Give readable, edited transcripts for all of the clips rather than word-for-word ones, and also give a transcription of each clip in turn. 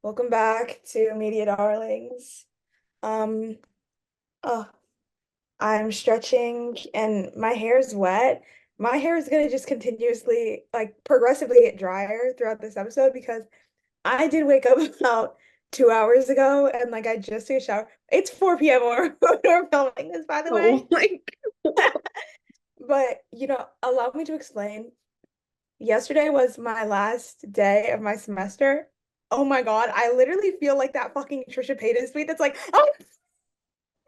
Welcome back to Media Darlings. Um, oh, I'm stretching and my hair is wet. My hair is gonna just continuously, like, progressively get drier throughout this episode because I did wake up about 2 hours ago and like I just took a shower. It's 4 p.m. or when we're filming this, by the way. Oh my But allow me to explain. Yesterday was my last day of my semester. Oh my God, I literally feel like that fucking Trisha Paytas tweet that's like, oh,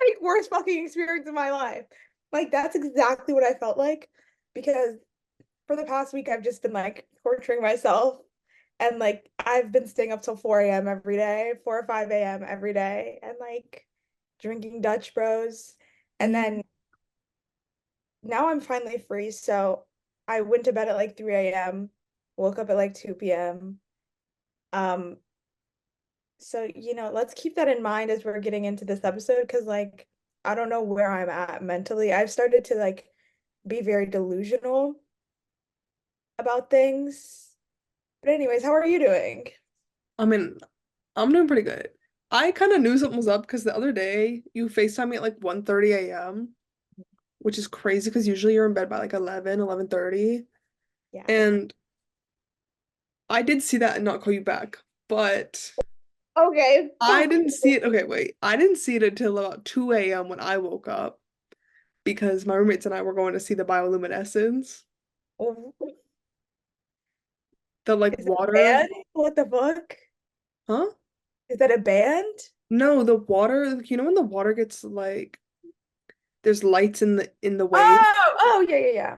like worst fucking experience of my life. Like that's exactly what I felt like because for the past week I've just been like torturing myself and like I've been staying up till 4 a.m. every day, 4 or 5 a.m. every day and like drinking Dutch Bros. And God. then now I'm finally free, so I went to bed at like 3 a.m., woke up at like 2 p.m. Um, so let's keep that in mind as we're getting into this episode because like I don't know where I'm at mentally. I've started to like be very delusional about things. But anyways, how are you doing? I mean, I'm doing pretty good. I kind of knew something was up because the other day you FaceTime me at like 1:30 a.m., which is crazy because usually you're in bed by like 11:30. Yes. And I did see that and not call you back, but Okay, I fuck. didn't see it. Okay, wait. I didn't see it until about 2 a.m. when I woke up because my roommates and I were going to see the bioluminescence, the like Is it a water, band? What the fuck? huh? Is that a band? No, the water, when the water gets like there's lights in the wave. Oh, yeah, yeah, yeah.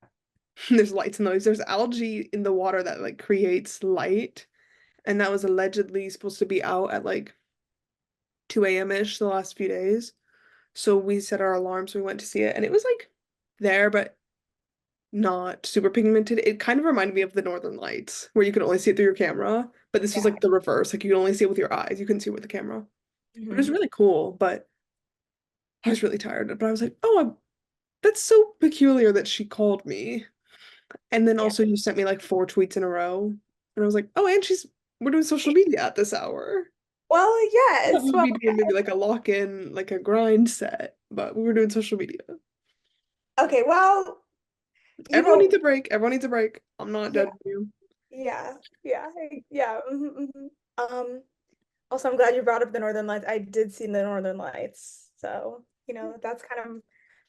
There's lights in the waves. There's algae in the water that like creates light. And that was allegedly supposed to be out at like 2 a.m. ish the last few days. So we set our alarms, we went to see it, and it was like there, but not super pigmented. It kind of reminded me of the Northern Lights, where you can only see it through your camera. But this was Yeah. like the reverse. Like you can only see it with your eyes. You couldn't see it with the camera. But it was Mhm. really cool, but I was really tired. But I was like, oh, that's so peculiar that she called me. And then Yeah. also you sent me like 4 tweets in a row. And I was like, oh, and we're doing social media at this hour. Well, I thought yes. we'd Well, be doing maybe like a lock-in, like a grind set, but we were doing social media. okay, well, you Everyone know, needs a break. Everyone needs a break. I'm not yeah, judging you. yeah, yeah, yeah. Also, I'm glad you brought up the Northern Lights. I did see the Northern Lights. So, that's kind of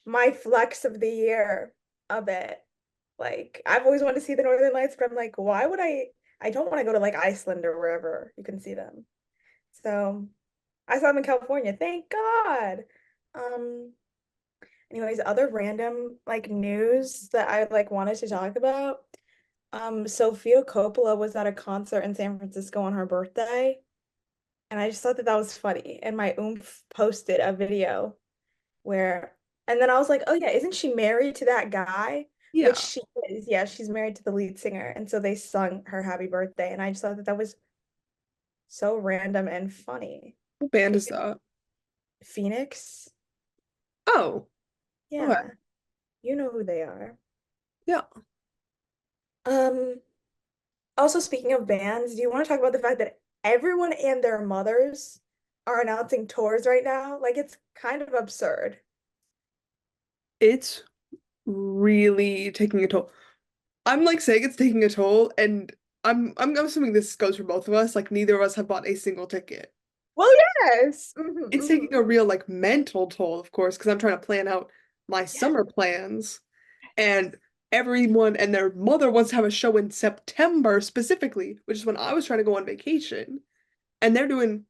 my flex of the year a bit. Like, I've always wanted to see the Northern Lights, but I'm like, why would I don't want to go to like Iceland or wherever you can see them. So, I saw them in California. Thank God. Um, anyways, other random like news that I like wanted to talk about. Sophia Coppola was at a concert in San Francisco on her birthday. And I just thought that that was funny. And my oomph posted a video where, and then I was like, oh yeah, isn't she married to that guy? Which Yeah. she is. Yeah, she's married to the lead singer. And so they sung her happy birthday. And I just thought that that was so random and funny. What band is that? Phoenix? Oh, okay. Yeah, you know who they are. Yeah. Um, Also speaking of bands, do you want to talk about the fact that everyone and their mothers are announcing tours right now? Like it's kind of absurd. It's really taking a toll. I'm like saying it's taking a toll, and I'm assuming this goes for both of us. Like neither of us have bought a single ticket. Well, yes. It's taking a real like mental toll, of course, because I'm trying to plan out my Yes. summer plans, and everyone and their mother wants to have a show in September specifically, which is when I was trying to go on vacation, and they're doing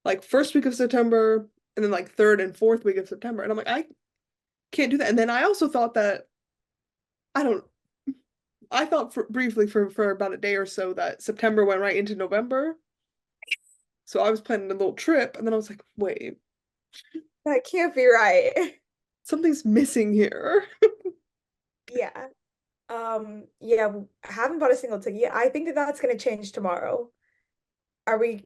like first week of September and then like third and fourth week of September, and I'm like, I can't do that. And then I also thought that I don't. I thought briefly for about a day or so that September went right into November. So I was planning a little trip, and then I was like, wait, That can't be right. something's missing here. Yeah. Yeah, I haven't bought a single ticket yet. I think that that's going to change tomorrow. Are we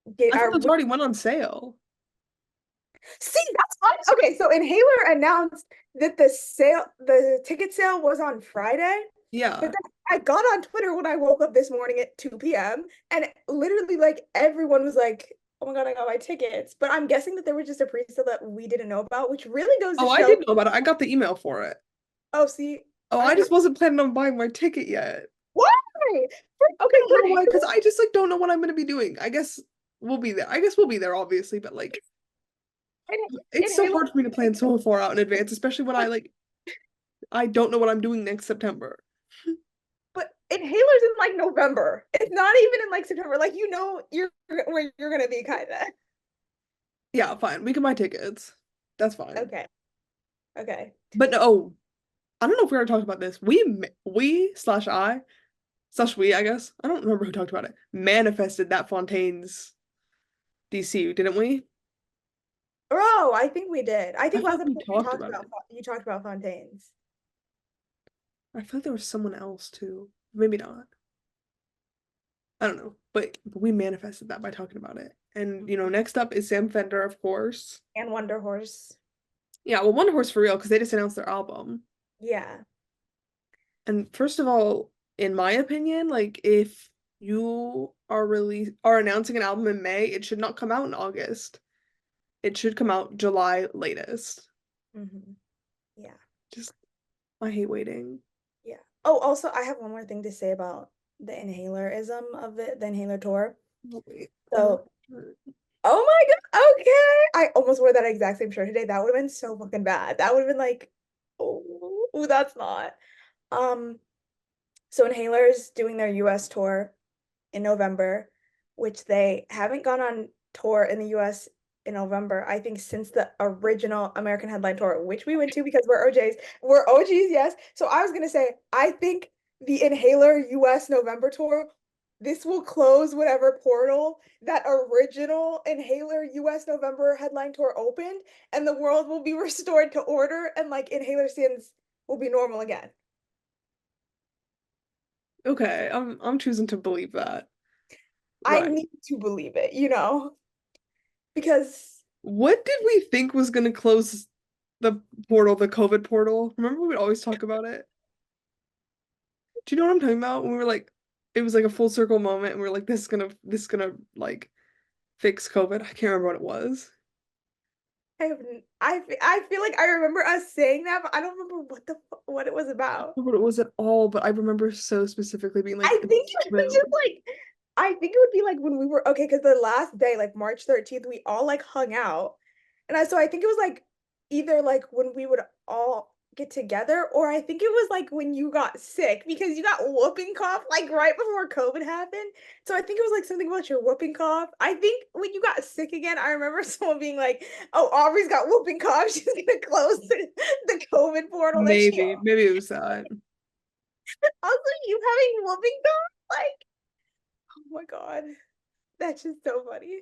I thought are those we already went on sale. See, that's fine. Okay, so Inhaler announced that the ticket sale was on Friday. Yeah. But then I got on Twitter when I woke up this morning at 2 p.m. and literally like everyone was like, "Oh my God, I got my tickets." But I'm guessing that there was just a pre-sale that we didn't know about, which really goes to Oh, I show. did know about it. I got the email for it. Oh, see, Oh, I I didn't know. just wasn't planning on buying my ticket yet. Why? I Okay, don't for know why, because Halo. I just like don't know what I'm gonna be doing. I guess we'll be there. I guess we'll be there, obviously, but like In it's so Halo, hard for me to plan so far out in advance, especially when I don't know what I'm doing next September. but in Halo's in like November. It's not even in like September. Like you're where you're gonna be kind of. Yeah, fine. We can buy tickets. That's fine. Okay. Okay. But no, oh, I don't know if we already talked about this. We slash I slash we, I guess. I don't remember who talked about it. Manifested that Fontaine's DC, didn't we? Oh, I think we did. I I think feel last like we episode we talked talked about about it. you talked about Fontaines. I feel like there was someone else too. Maybe not. I don't know. But we manifested that by talking about it. And next up is Sam Fender, of course. And Wonder Horse. Yeah, well, Wonder Horse for real, because they just announced their album. Yeah. And first of all, in my opinion, like if you are announcing an album in May, it should not come out in August. It should come out July latest. Yeah. Just I hate waiting. Yeah. Oh, also, I have one more thing to say about the inhalerism of it, the inhaler tour. Oh, wait. So, oh my God, okay. I almost wore that exact same shirt today. That would have been so fucking bad. That would have been like, oh, that's not. Um, so Inhaler's doing their US tour in November, which they haven't gone on tour in the US in November, I think since the original American Headline Tour, which we went to because we're OJs. We're OGs, yes. So I was gonna say, I think the Inhaler US November tour, this will close whatever portal that original Inhaler US November headline tour opened, and the world will be restored to order, and like Inhaler sins will be normal again. Okay, I'm choosing to believe that. I Right. need to believe it, because What did we think was gonna close the portal, the COVID portal? Remember we'd always talk about it? Do you know what I'm talking about? When we were like, it was like a full circle moment, and we were like, this is gonna like fix COVID. I can't remember what it was. I feel like I remember us saying that, but I don't remember what it was I don't about. know what it was at all, but I remember so specifically being like, I this think is it was just true. like I think it would be like when we were okay, because the last day, like March 13th, we all like hung out. And I think it was like either like when we would all get together, or I think it was like when you got sick because you got whooping cough like right before COVID happened. So I think it was like something about your whooping cough. I think when you got sick again, I remember someone being like, "Oh, Aubrey's got whooping cough. She's gonna close the COVID portal that she Maybe it was that. also you having whooping cough." Like, oh my God. That's just so funny.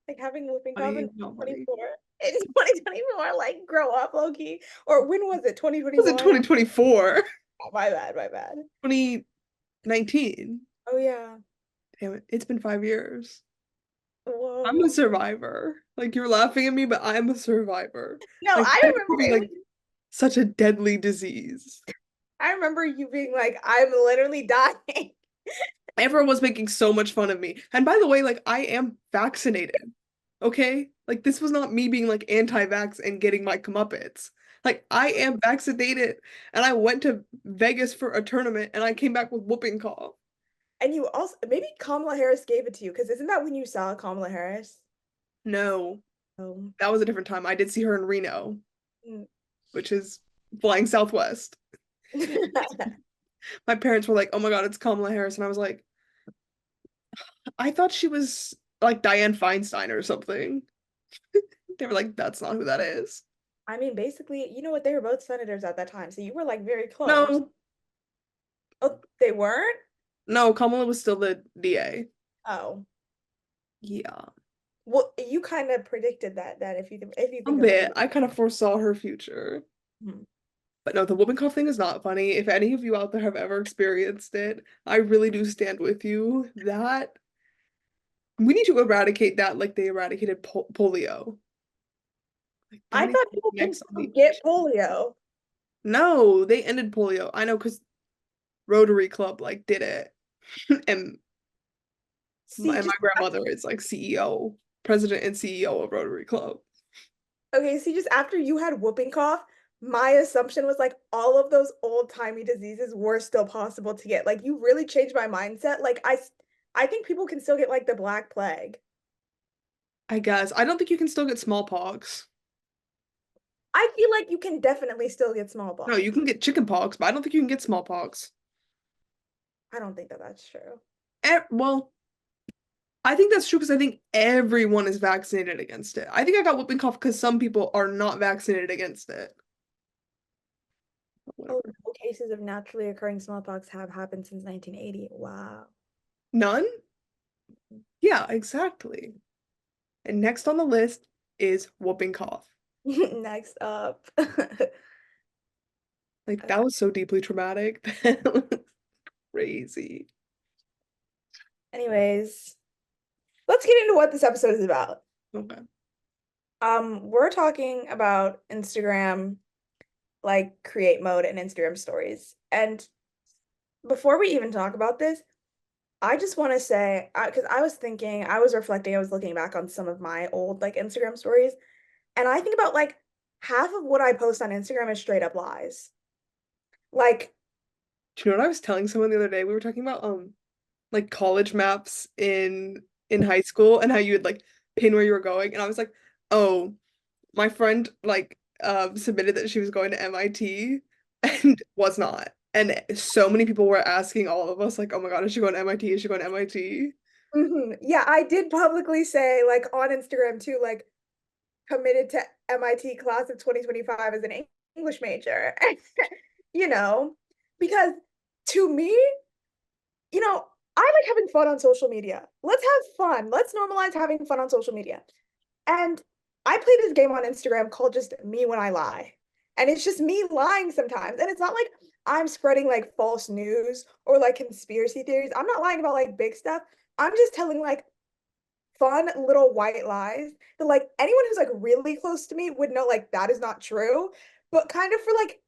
Like having whooping cough in Funny, not funny. 2024. In 2024, like grow up, low key. Or when was it? It was in 2021? 2024, Oh, my bad, my bad. 2019. Oh yeah. Damn it, it's been 5 years. I'm a Whoa. survivor. Like you're laughing at me, but I'm a survivor. No, Like I COVID remember being it was like such a deadly disease. I remember you being like, I'm literally dying. Everyone was making so much fun of me. And by the way, like I am vaccinated. Okay? Like this was not me being like anti-vax and getting my comeuppance. Like I am vaccinated and I went to Vegas for a tournament and I came back with whooping cough. And you also maybe Kamala Harris gave it to you because isn't that when you saw Kamala Harris? No, Oh. that was a different time. I did see her in Reno, Mm. which is flying Southwest. My parents were like, "Oh my God, it's Kamala Harris," and I was like, "I thought she was like Dianne Feinstein or something." They were like, "That's not who that is." I mean, basically, you know what? They were both senators at that time, so you were like very close. No, Oh, they weren't? no, Kamala was still the DA. Oh. Yeah, Well, you kind of predicted that if you a think about bit. I kind of foresaw her future. it. But no, the whooping cough thing is not funny. If any of you out there have ever experienced it, I really do stand with you. That we need to eradicate that like they eradicated polio. Like I that needs thought to be people can next on still the get polio. No, they ended polio. I know because Rotary Club like did it. And See, my just grandmother is like CEO, president and CEO of Rotary Club. okay, see, just after you had whooping cough, my assumption was like all of those old-timey diseases were still possible to get. Like you really changed my mindset. Like I think people can still get like the Black Plague. I guess. I don't think you can still get smallpox. I feel like you can definitely still get No, you smallpox. can get chickenpox, but I don't think you can get smallpox. I don't think that that's true. Well, I think that's true because I think everyone is vaccinated against it. I think I got whooping cough because some people are not vaccinated against it. Oh, Whatever. no cases of naturally occurring smallpox have happened since 1980. Wow. None? Yeah, exactly. And next on the list is whooping cough. Next up. Like Okay. that was so deeply traumatic. That was crazy. Anyways, let's get into what this episode is about. Okay. We're talking about Instagram, like create mode and Instagram stories. And before we even talk about this, I just want to say, because I was thinking, I was reflecting, I was looking back on some of my old like Instagram stories, and I think about like half of what I post on Instagram is straight up lies. Like, Do you know what I was telling someone the other day? We were talking about like college maps in high school and how you would like pin where you were going. And I was like, oh, my friend like submitted that she was going to MIT and was not. And so many people were asking all of us, like, oh my God, is she going to MIT? Is she going to MIT? yeah, I did publicly say like on Instagram too, like committed to MIT class of 2025 as an English major. you know, because to me, I like having fun on social media. Let's have fun. Let's normalize having fun on social media. And I play this game on Instagram called just Me When I Lie. And it's just me lying sometimes. And it's not like I'm spreading like false news or like conspiracy theories. I'm not lying about like big stuff. I'm just telling like fun little white lies that like anyone who's like really close to me would know like that is not true. But kind of for like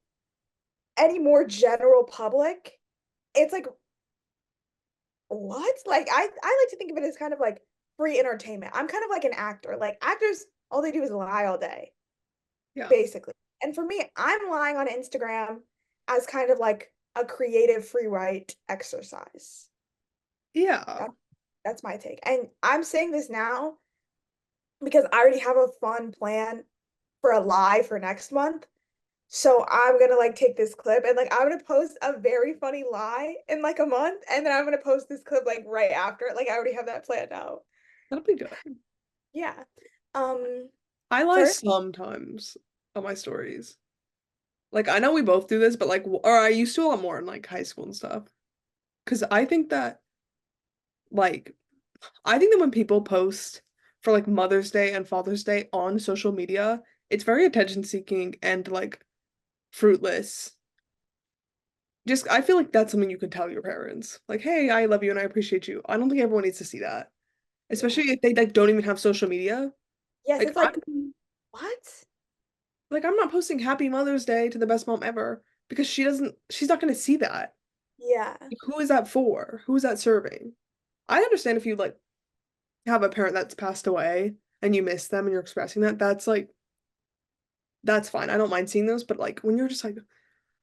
any more general public, it's like what? Like I like to think of it as kind of like free entertainment. I'm kind of like an actor. Like actors, all they do is lie all day, Yeah. basically. And for me, I'm lying on Instagram as kind of like a creative free write exercise. Yeah. That, that's my take. And I'm saying this now because I already have a fun plan for a lie for next month. So I'm gonna like take this clip and like I'm gonna post a very funny lie in like a month, and then I'm gonna post this clip like right after it. Like I already have that planned out. That'll be good. Yeah. Um, I lie first, sometimes on my stories. Like I know we both do this, but like or I used to a lot more in like high school and stuff. Because like I think that when people post for like Mother's Day and Father's Day on social media, it's very attention seeking and like fruitless. Just I feel like that's something you can tell your parents. Like, hey, I love you and I appreciate you. I don't think everyone needs to see that. yeah. Especially if they like don't even have social media. Yes, Like it's like, what? I'm not posting Happy Mother's Day to the best mom ever because she's not gonna see that. Yeah. Like, who is that for? Who is that serving? I understand if you like have a parent that's passed away and you miss them and you're expressing that, that's fine. I don't mind seeing those, but like when you're just like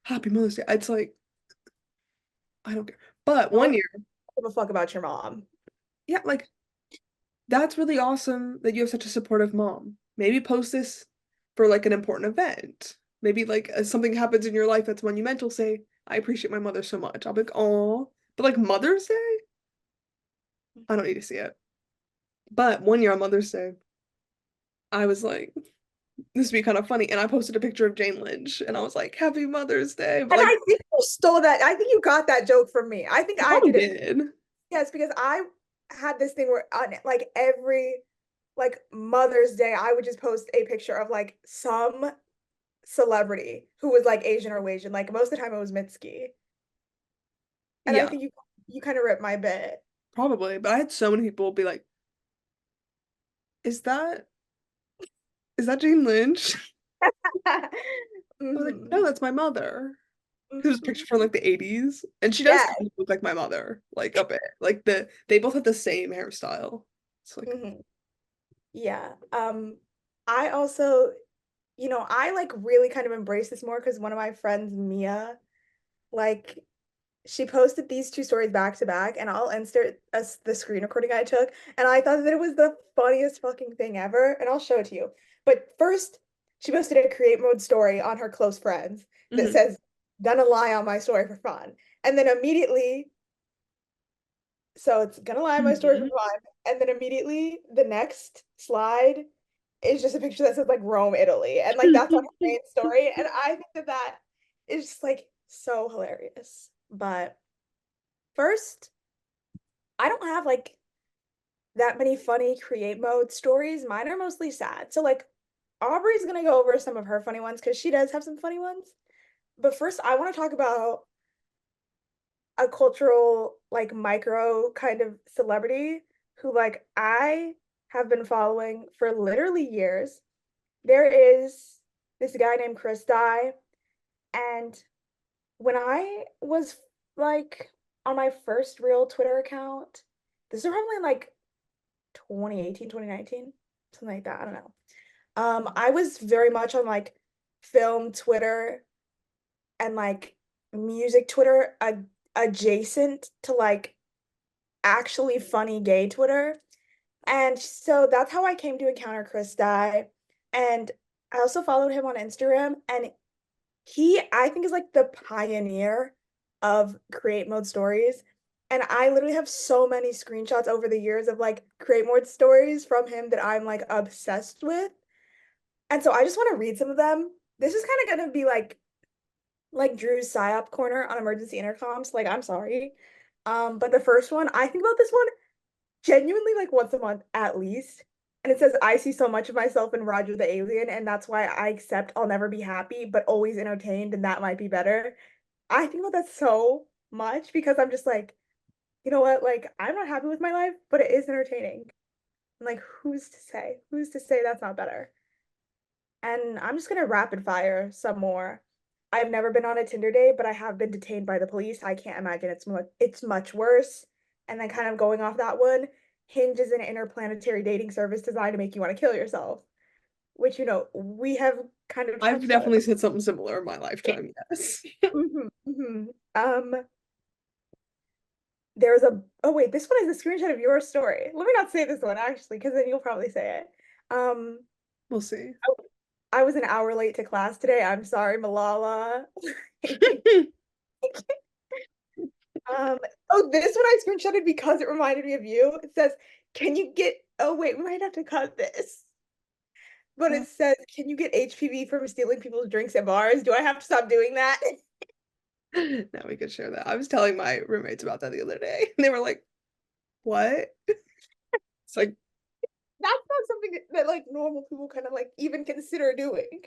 Happy Mother's Day, it's like I don't care. But No one one year, give a fuck about your mom. yeah, like that's really awesome that you have such a supportive mom. Maybe post this for like an important event. Maybe like something happens in your life that's monumental. Say, I appreciate my mother so much. I'll be like, oh, but like Mother's Day, I don't need to see it. But one year on Mother's Day, I was like, this would be kind of funny. And I posted a picture of Jane Lynch and I was like, Happy Mother's Day. But And like, I think you stole that. I think you got that joke from me. I think I I probably did it. did. Yes, because I had this thing where on like every like Mother's Day, I would just post a picture of like some celebrity who was like Asian or Asian. Like most of the time it was Mitski. And I Yeah, think you kind of ripped my bit. probably. But I had so many people be like, is that is that Jane Lynch? I was like, Mm-hmm. no, that's my mother. It was a Mm-hmm. picture from like the 80s. And she does Yeah. kind of look like my mother, like a bit. Like they both have the same hairstyle. It's like Mm-hmm. Yeah. I also, I like really kind of embrace this more because one of my friends, Mia, like she posted these two stories back to back, and I'll insert the screen recording I took, and I thought that it was the funniest fucking thing ever, and I'll show it to you. But first, she posted a create mode story on her close friends that mhm. says, "Gonna lie on my story for fun," and then immediately, so it's gonna lie on my story for Mhm. fun, and then immediately the next slide is just a picture that says like Rome, Italy, and like that's on her main story, and I think that that is just like so hilarious. But first, I don't have like that many funny create mode stories. Mine are mostly sad. So like Aubrey's gonna go over some of her funny ones because she does have some funny ones. But first, I want to talk about a cultural like micro kind of celebrity who like I have been following for literally years. There is this guy named Chris Dye, and when I was like on my first real Twitter account, this is probably like 2018, 2019, something like that. I don't know. I was very much on like film Twitter and like music Twitter adjacent to like actually funny gay Twitter. And so that's how I came to encounter Chris Dye. And I also followed him on Instagram. And he, I think, is like the pioneer of create mode stories. And I literally have so many screenshots over the years of like create mode stories from him that I'm like obsessed with. And so I just want to read some of them. This is kind of gonna be like Drew's psyop corner on emergency intercoms. Like, I'm sorry. But the first one, I think about this one genuinely like once a month at least. And it says, I see so much of myself in Roger the Alien, and that's why I accept I'll never be happy, but always entertained, and that might be better. I think about that so much because I'm just like, you know what? Like, I'm not happy with my life, but it is entertaining. And like, who's to say? Who's to say that's not better? And I'm just gonna rapid fire some more. I've never been on a Tinder date, but I have been detained by the police. I can't imagine it's much worse. And then kind of going off that one, Hinge is an interplanetary dating service designed to make you want to kill yourself, which we have kind of I've touched on. definitely said something similar in my lifetime, yes. Mhm, mhm. There's a oh wait, this one is a screenshot of your story. Let me not say this one actually, because then you'll probably say it. Um, We'll see. I was an hour late to class today. I'm sorry, Malala. Um, oh, this one I screenshotted because it reminded me of you. It says, "Can you get?" Oh wait, we might have to cut this. But it says, "Can you get HPV from stealing people's drinks at bars?" Do I have to stop doing that? Now we could share that. I was telling my roommates about that the other day, and they were like, "What?" It's like That's not something that like normal people kind of like even consider doing.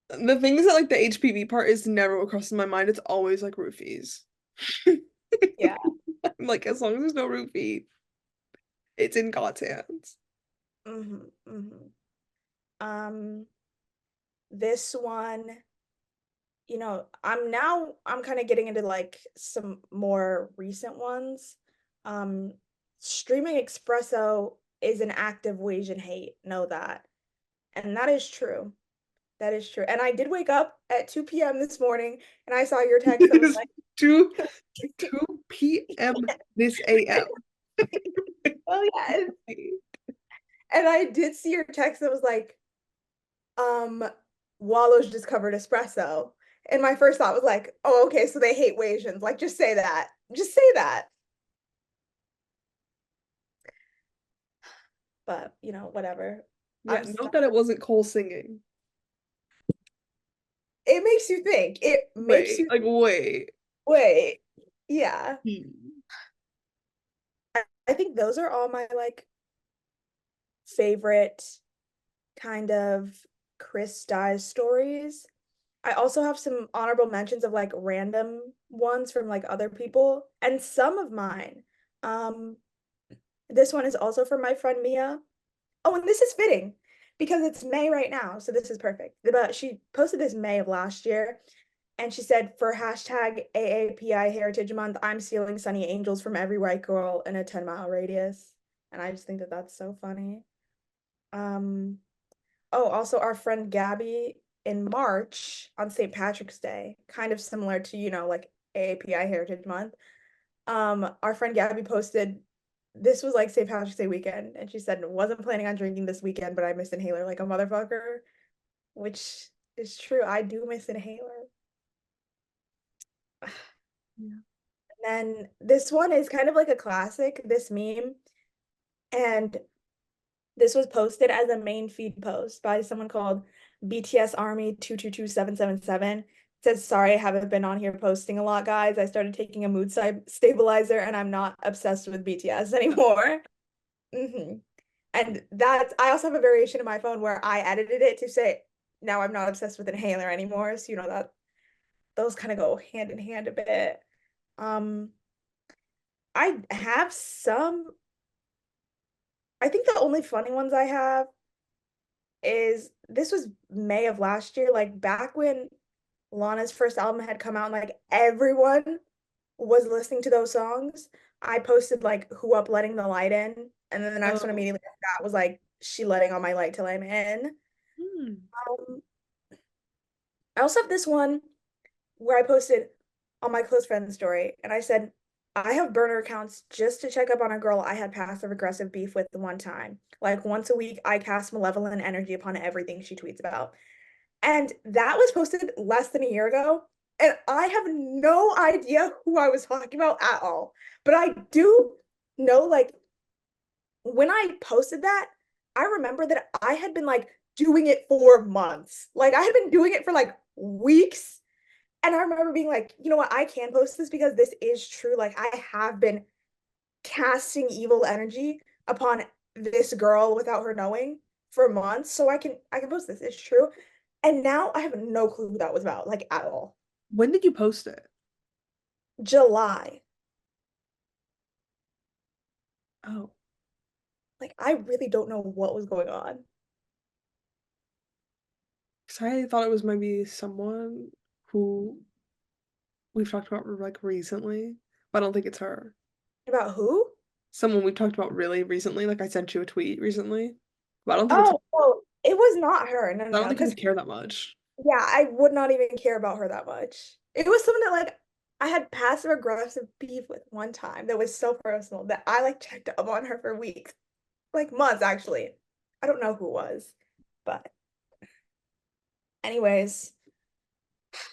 the things that like the HPV part is never what crosses my mind. It's always like roofies. Yeah. I'm like, as long as there's no roofie, it's in God's hands. hmm hmm Um, this one, I'm kind of getting into like some more recent ones. Um, Streaming espresso is an act of Asian hate. Know that. And that is true. That is true. And I did wake up at 2 p.m. this morning and I saw your text that It was is like, 2 p.m. this AM. oh yeah. And I did see your text that was like, um, Wallow's just covered espresso. And my first thought was like, oh, okay, so they hate Asians. Like, just say that. Just say that. But, whatever. Yeah, I'm note stuck. that it wasn't Cole singing. It makes you think. It makes Wait, you like wait. wait. Yeah. Hmm. I think those are all my like favorite kind of Chris Dye stories. I also have some honorable mentions of like random ones from like other people and some of mine. Um, this one is also from my friend Mia. Oh, and this is fitting because it's May right now, so this is perfect. But she posted this May of last year, and she said for hashtag AAPI Heritage Month, I'm stealing Sunny Angels from every white girl in a 10-mile radius. And I just think that that's so funny. Um, oh, also our friend Gabby in March on St. Patrick's Day, kind of similar to, like AAPI Heritage Month. Our friend Gabby posted this was like St. Patrick's Day weekend, and she said wasn't planning on drinking this weekend, but I miss Inhaler like a motherfucker, which is true. I do miss Inhaler. Yeah. And then this one is kind of like a classic, this meme, and this was posted as a main feed post by someone called BTS Army 222777. It says, sorry, I haven't been on here posting a lot, guys. I started taking a mood stabilizer and I'm not obsessed with BTS anymore. Hmm. And that's, I also have a variation in my phone where I edited it to say, now I'm not obsessed with Inhaler anymore. So, that those kind of go hand in hand a bit. Um, I have some, I think the only funny ones I have is this was May of last year, like back when Lana's first album had come out and like everyone was listening to those songs. I posted like who up letting the light in, and then the next one Oh. immediately after that was like she letting on my light till I'm in. Hmm. Um, I also have this one where I posted on my close friend story and I said, I have burner accounts just to check up on a girl I had passive aggressive beef with the one time. Like once a week, I cast malevolent energy upon everything she tweets about. And that was posted less than a year ago. And I have no idea who I was talking about at all. But I do know, like, when I posted that, I remember that I had been like doing it for months. Like, I had been doing it for like weeks. And I remember being like, you know what? I can post this because this is true. Like, I have been casting evil energy upon this girl without her knowing for months. So I can post this. It's true. And now I have no clue who that was about, like at all. When did you post it? July. Oh. Like I really don't know what was going on. 'Cause I thought it was maybe someone who we've talked about like recently, but I don't think it's her. About who? Someone we've talked about really recently. Like I sent you a tweet recently, but I don't think it's her. Oh, well, it was not her. No, I no, don't no. think you Because would care that much. yeah, I would not even care about her that much. It was someone that like I had passive aggressive beef with one time that was so personal that I like checked up on her for weeks, like months actually. I don't know who it was, but anyways,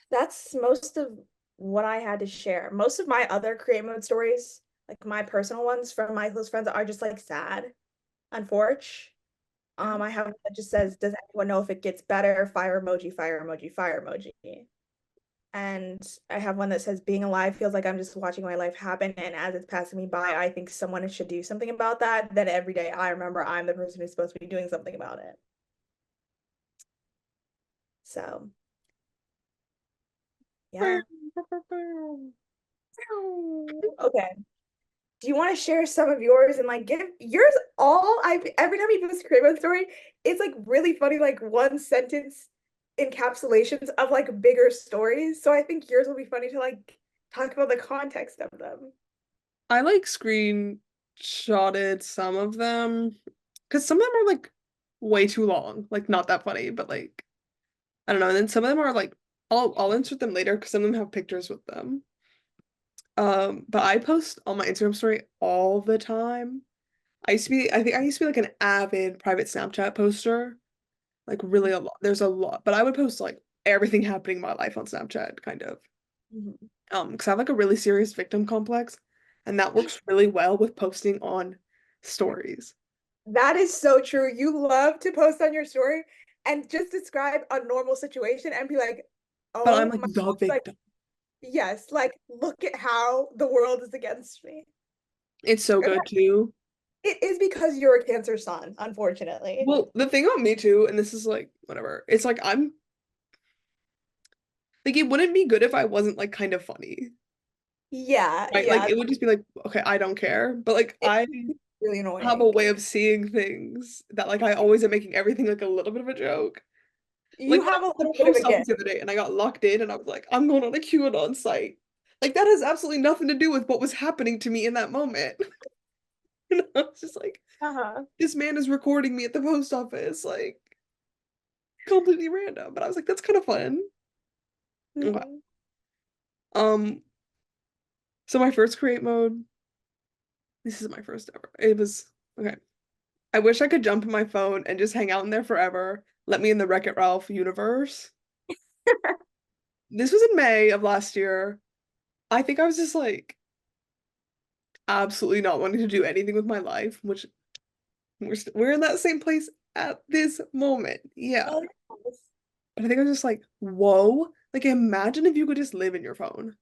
that's most of what I had to share. Most of my other create mode stories, like my personal ones from my close friends, are just like sad, unfortunately. Yeah. I have one that just says, "Does anyone know if it gets better?" Fire emoji, fire emoji, fire emoji. And I have one that says, "Being alive feels like I'm just watching my life happen, and as it's passing me by, I think someone should do something about that." Then every day I remember I'm the person who's supposed to be doing something about it. So yeah. Okay. Do you want to share some of yours and like give yours all? I every time you post a Craven story, it's like really funny, like one sentence encapsulations of like bigger stories. So I think yours will be funny to like talk about the context of them. I like screenshotted some of them because some of them are like way too long, like not that funny, but like I don't know. And then some of them are like I'll insert them later because some of them have pictures with them. But I post on my Instagram story all the time. I think I used to be like an avid private Snapchat poster, like really a lot. There's a lot, but I would post like everything happening in my life on Snapchat, kind of. Mhm. Because I have like a really serious victim complex, and that works really well with posting on stories. That is so true. You love to post on your story and just describe a normal situation and be like, But I'm oh like my the God, like, victim. yes, like, look at how the world is against me. It's so And good too. it is because you're a Cancer sun, unfortunately. Well, the thing about me too, and this is like whatever, it's like I'm like it wouldn't be good if I wasn't like kind of funny. Yeah, Right? Like yeah. it would just be like, okay, I don't care. But like It, I really have a annoying. way of seeing things that like I always am making everything like a little bit of a joke. Like You when I have a was at little the bit of a post office gift. the other day and I got locked in and I was like, I'm going on a QAnon site. Like that has absolutely nothing to do with what was happening to me in that moment. You know, it's just like Uh-huh. this man is recording me at the post office, like completely random. But I was like, that's kind of fun. Okay. Mhm. Um, so my first create mode, this is my first ever. It was okay. I wish I could jump in my phone and just hang out in there forever. Let me in the Wreck-It Ralph universe. This was in May of last year. I think I was just like absolutely not wanting to do anything with my life, which we're in that same place at this moment. Yeah. Oh, yes. But I think I was just like, whoa. Like imagine if you could just live in your phone.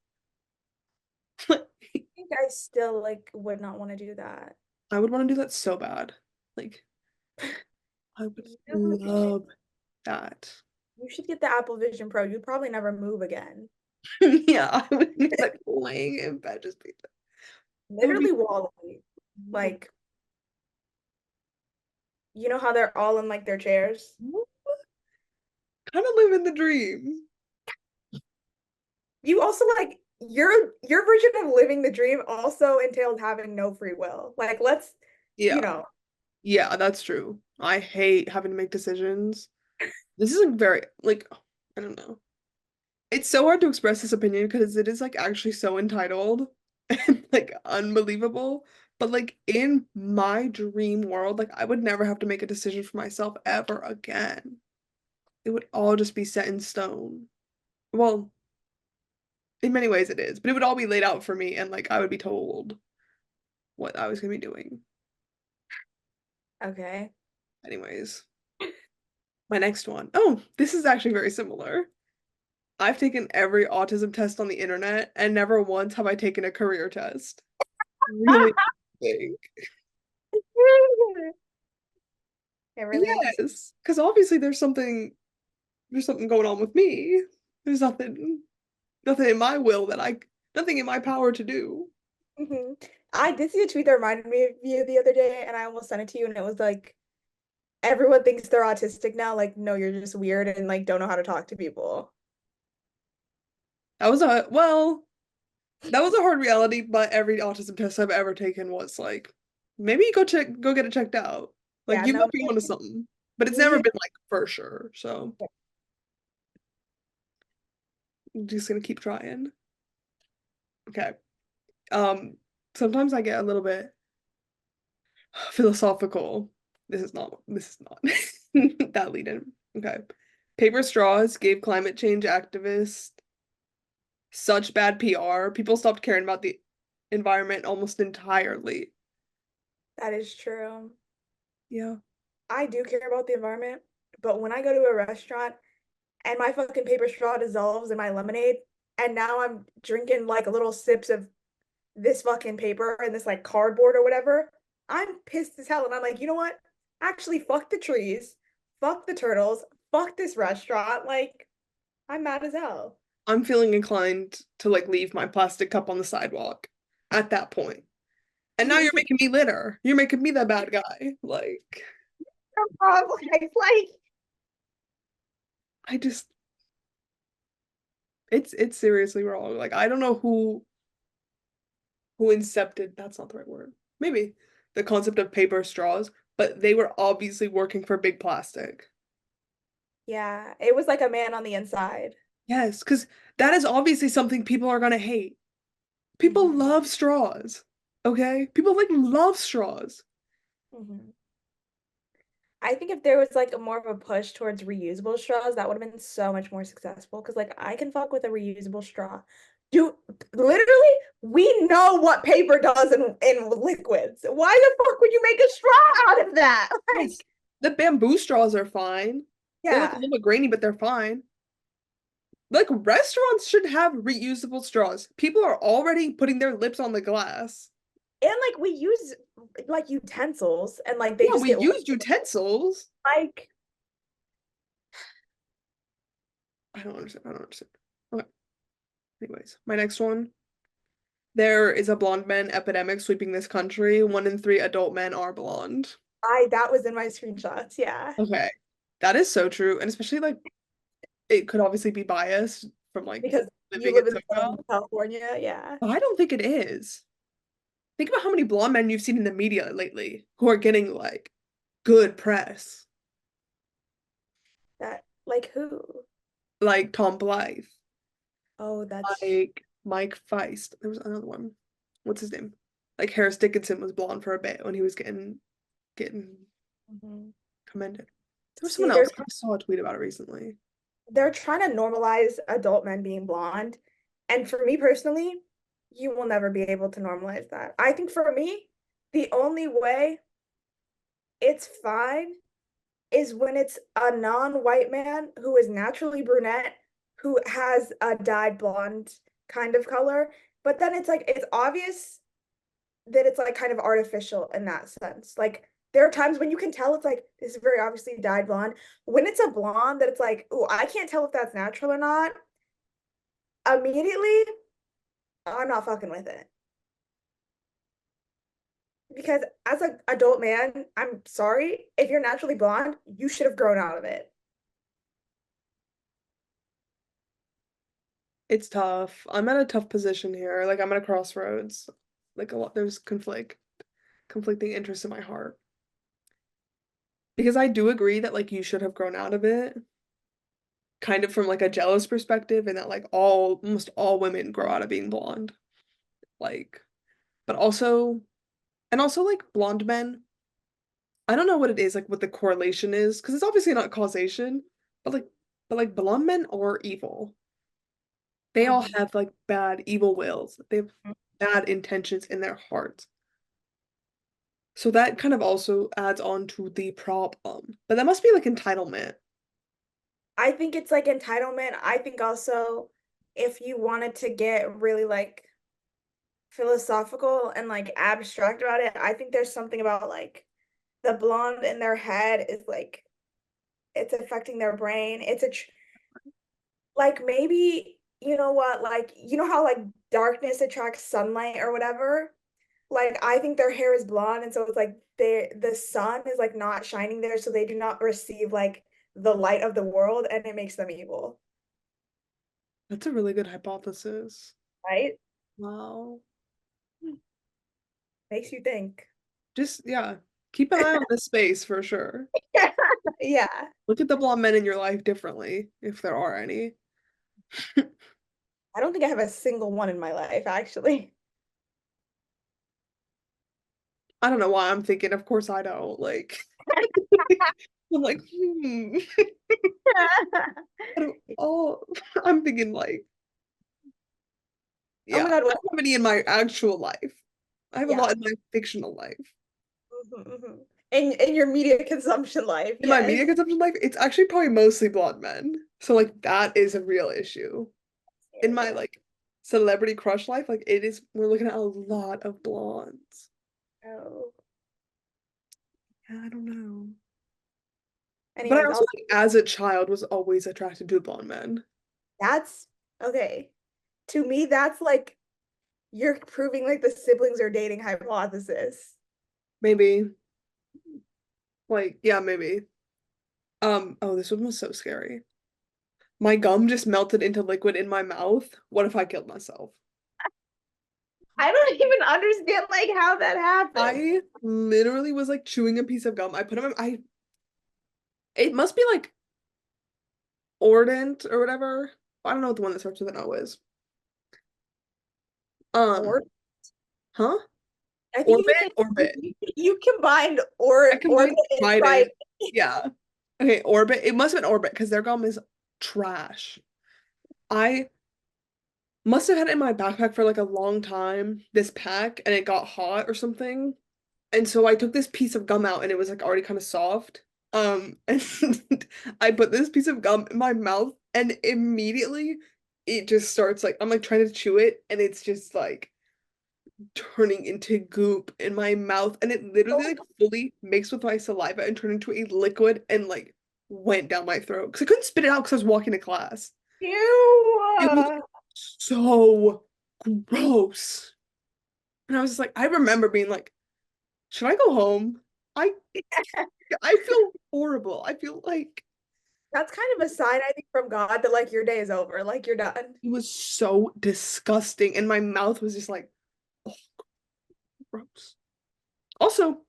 I think I still like would not want to do that. I would want to do that so bad. Like I would You, love that. you should get the Apple Vision Pro. You'd probably never move again. Yeah, I would be like laying in bed just be that would be Literally Wall-E. Like, you know how they're all in like their chairs? kind of living the dream. You also like your version of living the dream also entails having no free will. Like, let's, you Yeah. know, Yeah, that's true. I hate having to make decisions. This is like very like I don't know. It's so hard to express this opinion because it is like actually so entitled and like unbelievable. But like in my dream world, like I would never have to make a decision for myself ever again. It would all just be set in stone. Well, in many ways it is, but it would all be laid out for me and like I would be told what I was gonna be doing. okay. Anyways, my next one. Oh, this is actually very similar. I've taken every autism test on the internet and never once have I taken a career test. Really big. It really makes Yes, because obviously there's something going on with me. There's nothing in my will nothing in my power to do. Mhm. I did see a tweet that reminded me of you the other day, and I almost sent it to you, and it was like, everyone thinks they're autistic now. Like, no, you're just weird and like don't know how to talk to people. That was that was a hard reality, but every autism test I've ever taken was like, maybe go get it checked out. Like Yeah, you no, might be onto something. But it's never you, been like for sure. So I'm just gonna keep trying. Okay. Um, sometimes I get a little bit philosophical. This is not that lead in. Okay. Paper straws gave climate change activists such bad PR. People stopped caring about the environment almost entirely. that is true. Yeah. I do care about the environment, but when I go to a restaurant and my fucking paper straw dissolves in my lemonade, and now I'm drinking like little sips of this fucking paper and this like cardboard or whatever, I'm pissed as hell. And I'm like, you know what? Actually, fuck the trees, fuck the turtles, fuck this restaurant. Like, I'm mad as hell. I'm feeling inclined to like leave my plastic cup on the sidewalk at that point. And now you're No making me litter. You're making me the bad guy. Like, problem. Like, I just it's seriously wrong. Like I don't know who incepted, that's not the right word. Maybe the concept of paper straws, but they were obviously working for big plastic. yeah, it was like a man on the inside. Yes, because that is obviously something people are gonna hate. People Hmm. love straws. Okay? People like love straws. Hmm. I think if there was like a more of a push towards reusable straws, that would have been so much more successful. Because like I can fuck with a reusable straw. Do literally, we know what paper does in liquids. Why the fuck would you make a straw out of that? Yes. Like, The bamboo straws are fine. They look a yeah. little bit grainy, but they're fine. Like restaurants should have reusable straws. People are already putting their lips on the glass. And like we use like utensils and like they Yeah, just we get used utensils. like I don't understand. I don't understand. Okay. Anyways, my next one. There is a blonde man epidemic sweeping this country. 1 in 3 adult men are blonde. I that was in my screenshots, yeah. Okay. That is so true. And especially like it could obviously be biased from like Because you living in live in Southern SoCal. California, yeah. But I don't think it is. Think about how many blonde men you've seen in the media lately who are getting like good press. That like who? Like Tom Blythe, Oh, that's like Mike Feist. There was another one. What's his name? Like Harris Dickinson was blonde for a bit when he was getting mhm. commended. There was See, someone else. I saw a tweet about it recently. they're trying to normalize adult men being blonde. And for me personally, you will never be able to normalize that. I think for me, the only way it's fine is when it's a non-white man who is naturally brunette, who has a dyed blonde kind of color. But then it's like it's obvious that it's like kind of artificial in that sense. Like there are times when you can tell it's like this is very obviously dyed blonde. When it's a blonde that it's like, oh, I can't tell if that's natural or not. Immediately, I'm not fucking with it. Because as an adult man, I'm sorry, if you're naturally blonde, you should have grown out of it. It's tough. I'm at a tough position here. Like I'm at a crossroads. Like a lot, there's conflicting interests in my heart. Because I do agree that like you should have grown out of it, kind of from like a jealous perspective, and that like almost all women grow out of being blonde. Like, but also, and also like blonde men. I don't know what it is, like what the correlation is, because it's obviously not causation, but like blonde men are evil. They all Mhm. have like bad evil wills. They have bad intentions in their hearts. So that kind of also adds on to the problem. But that must be like entitlement. I think it's like entitlement. I think also if you wanted to get really like philosophical and like abstract about it, I think there's something about like the blonde in their head is like it's affecting their brain. Like maybe you know what, like you know how like darkness attracts sunlight or whatever. Like I think their hair is blonde, and so it's like the sun is like not shining there, so they do not receive like the light of the world, and it makes them evil, That's a really good hypothesis. right? Wow. Makes you think. Just yeah, keep an eye on this space for sure. Yeah. Look at the blonde men in your life differently, if there are any. I don't think I have a single one in my life, actually. I don't know why I'm thinking, of course I don't. Like I'm like, I don't oh I'm thinking like, Oh yeah, my I God, what? don't have any in my actual life. I have a Yeah. lot in my fictional life. Mhm. In your media consumption life, In my yes. media consumption life, it's actually probably mostly blonde men. So like that is a real issue. In my Yeah. like celebrity crush life, like it is we're looking at a lot of blondes. Oh. Yeah, I don't know. But I Anyways, also also like, as a child was always attracted to blonde men. that's okay. To me, that's like you're proving like the siblings are dating hypothesis. Maybe. Like, yeah, maybe. Oh, this one was so scary. My gum just melted into liquid in my mouth. What if I killed myself? I don't even understand like how that happened. I literally was like chewing a piece of gum. I put it in I it must be like Ordent or whatever. I don't know what the one that starts with an O is. Um, Or huh? I think Orbit? Orbit. you combined I orbit combined and Trident. Trident. Yeah. Okay, Orbit. It must have been Orbit because their gum is trash. I must have had it in my backpack for like a long time, this pack, and it got hot or something. And so I took this piece of gum out and it was like already kind of soft. And I put this piece of gum in my mouth and immediately it just starts like I'm like trying to chew it and it's just like turning into goop in my mouth and it literally like fully mixed with my saliva and turned into a liquid and like went down my throat because I couldn't spit it out because I was walking to class. Ew. It was so gross. And I was just like, I remember being like, should I go home? I I feel horrible. I feel like That's kind of a sign, I think, from God that like your day is over, like you're done. it was so disgusting, and my mouth was just like, oh, gross. Also,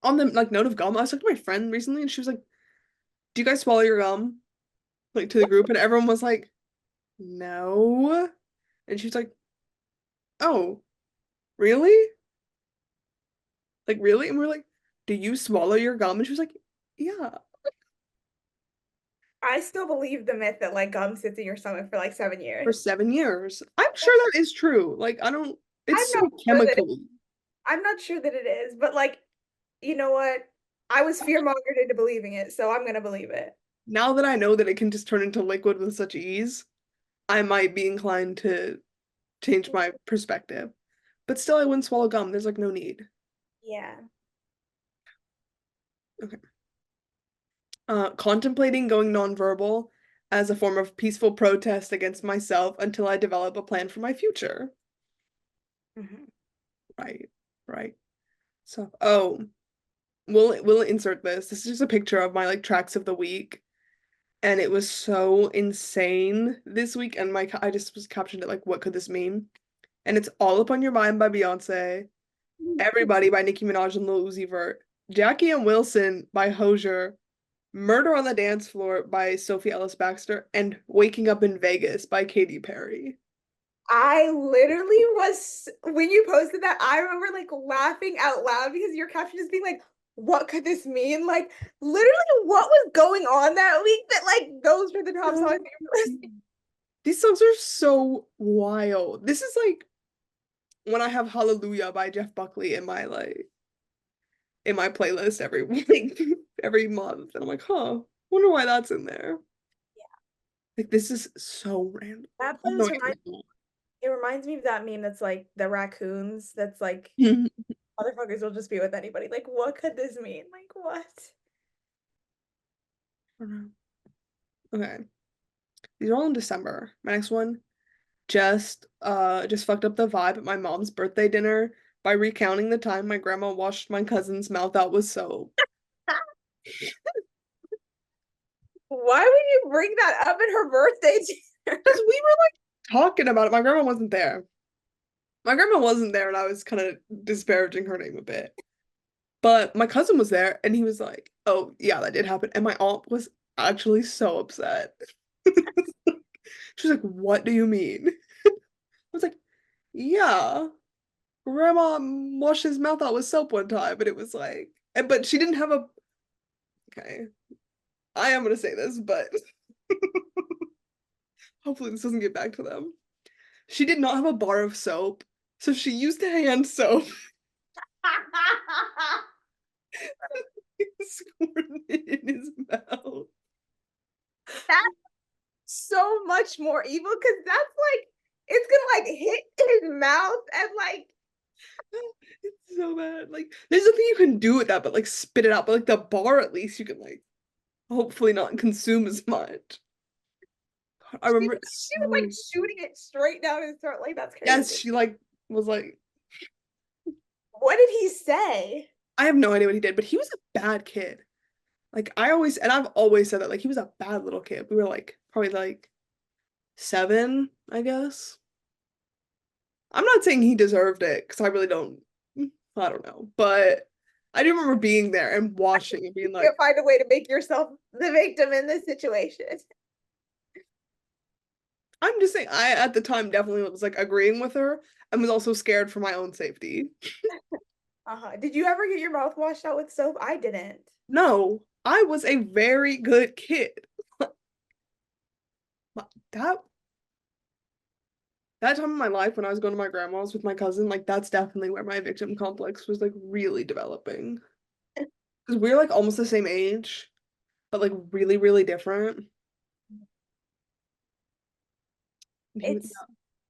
on the like note of gum, I was talking to my friend recently, and she was like, "Do you guys swallow your gum?" Like to the group, and everyone was like, "No," and she was like, "Oh, really? Like really?" And we are like, "Do you swallow your gum?" And she was like, "Yeah." I still believe the myth that like gum sits in your stomach for like 7 years. For 7 years. I'm sure that is true. Like, I don't, I'm it's so not sure that chemically. I'm not sure that it is, but like, you know what? I was fear-mongered into believing it, so I'm gonna believe it. Now that I know that it can just turn into liquid with such ease, I might be inclined to change my perspective. But still, I wouldn't swallow gum. There's like no need. Yeah. Okay. Contemplating going nonverbal as a form of peaceful protest against myself until I develop a plan for my future. Mhm. Right, right. So, oh, we'll insert this. This is just a picture of my like tracks of the week. And it was so insane this week. And I just was captioned it like, what could this mean? And it's All Up on Your Mind by Beyonce, Everybody by Nicki Minaj and Lil Uzi Vert, Jackie and Wilson by Hozier, Murder on the Dance Floor by Sophie Ellis Baxter, and Waking Up in Vegas by Katy Perry. I literally was when you posted that, I remember like laughing out loud because your caption just being like, what could this mean? Like literally what was going on that week that like those were the top songs So that you were listening? these songs are so wild. This is like when I have Hallelujah by Jeff Buckley in my playlist every week, every month. And I'm like, huh, wonder why that's in there. Like this is so random. That I have no playlist reminds it reminds me of that meme that's like the raccoons that's like idea. motherfuckers will just be with anybody. Like what could this mean? Like what? Okay. These are all in December. My next one just fucked up the vibe at my mom's birthday dinner by recounting the time my grandma washed my cousin's mouth out with soap. Why would you bring that up at her birthday dinner? Because we were like talking about it. My grandma wasn't there. My grandma wasn't there, and I was kind of disparaging her name a bit. But my cousin was there, and he was like, "Oh, yeah, that did happen." And my aunt was actually so upset. She was like, "What do you mean?" I was like, "Yeah, grandma washed his mouth out with soap one time," and it was like, but she didn't have a. Okay, I am gonna say this, but hopefully this doesn't get back to them. She did not have a bar of soap, so she used hand soap. Squirted it in his mouth. That's so much more evil because that's like it's gonna like hit his mouth and like It's so bad. Like, there's nothing you can do with that, but like spit it out. But like the bar, at least you can like hopefully not consume as much. I remember it she was like so. shooting it straight down his throat. Like that's Yes, crazy. she like was like, What did he say? I have no idea what he did, but he was a bad kid. Like I always, and I've always said that, like he was a bad little kid. We were like probably like 7, I guess. I'm not saying he deserved it because I really don't. I don't know, but I do remember being there and watching and being You like, can't find a way to make yourself the victim in this situation. I'm just saying. I at the time definitely was like agreeing with her and was also scared for my own safety. Uh-huh. Did you ever get your mouth washed out with soap? I didn't. No, I was a very good kid. That that time in my life when I was going to my grandma's with my cousin, like that's definitely where my victim complex was like really developing. Because we're like almost the same age, but like really, really different. And he was, It's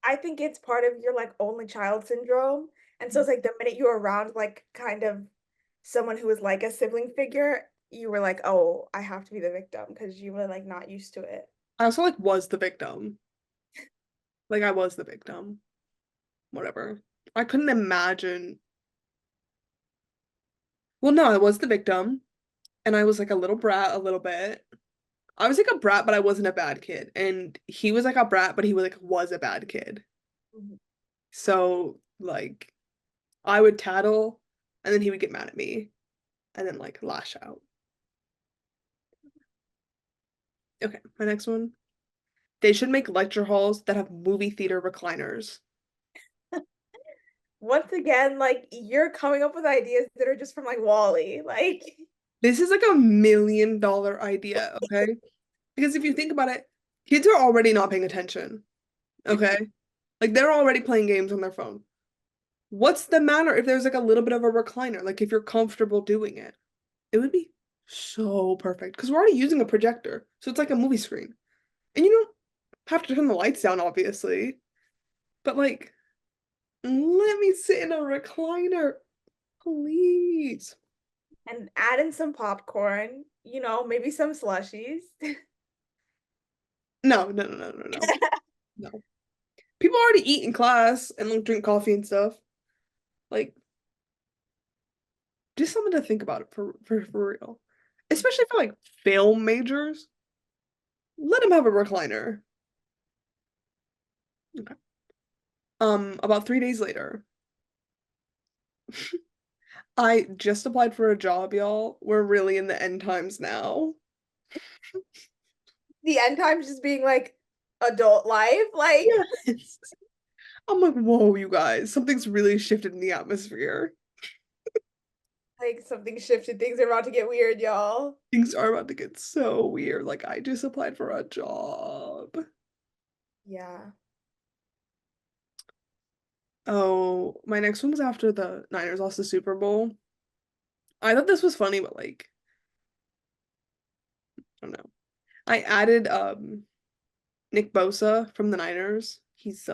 I think it's part of your like only child syndrome. And so it's like the minute you were around like kind of someone who was like a sibling figure, you were like, oh, I have to be the victim because you were like not used to it. I also like was the victim. Like I was the victim. Whatever. I couldn't imagine. Well, no, I was the victim, and I was like a little brat a little bit. I was like a brat, but I wasn't a bad kid. And he was like a brat, but he was a bad kid. Mhm. So like I would tattle and then he would get mad at me and then like lash out. Okay, my next one. They should make lecture halls that have movie theater recliners. Once again, like you're coming up with ideas that are just from like Wally. Like, This is like $1 million idea, okay? Because if you think about it, kids are already not paying attention, okay? Like they're already playing games on their phone. What's the matter if there's like a little bit of a recliner? Like if you're comfortable doing it, it would be so perfect because we're already using a projector. So it's like a movie screen. And you don't have to turn the lights down, obviously. But like, let me sit in a recliner, please. and add in some popcorn, maybe some slushies. No, no, no, no, no, no. No. People already eat in class and like drink coffee and stuff. Like, just something to think about it for real. Especially for like film majors. Let them have a recliner. Okay. About 3 days later, I just applied for a job, y'all. We're really in the end times now. The end times just being like adult life, like Yes. I'm like, whoa, you guys, something's really shifted in the atmosphere. something shifted, things are about to get weird, y'all. Things are about to get so weird. Like, I just applied for a job. Yeah. Oh, my next one was after the Niners lost the Super Bowl. I thought this was funny, but like, I don't know. I added Nick Bosa from the Niners. He's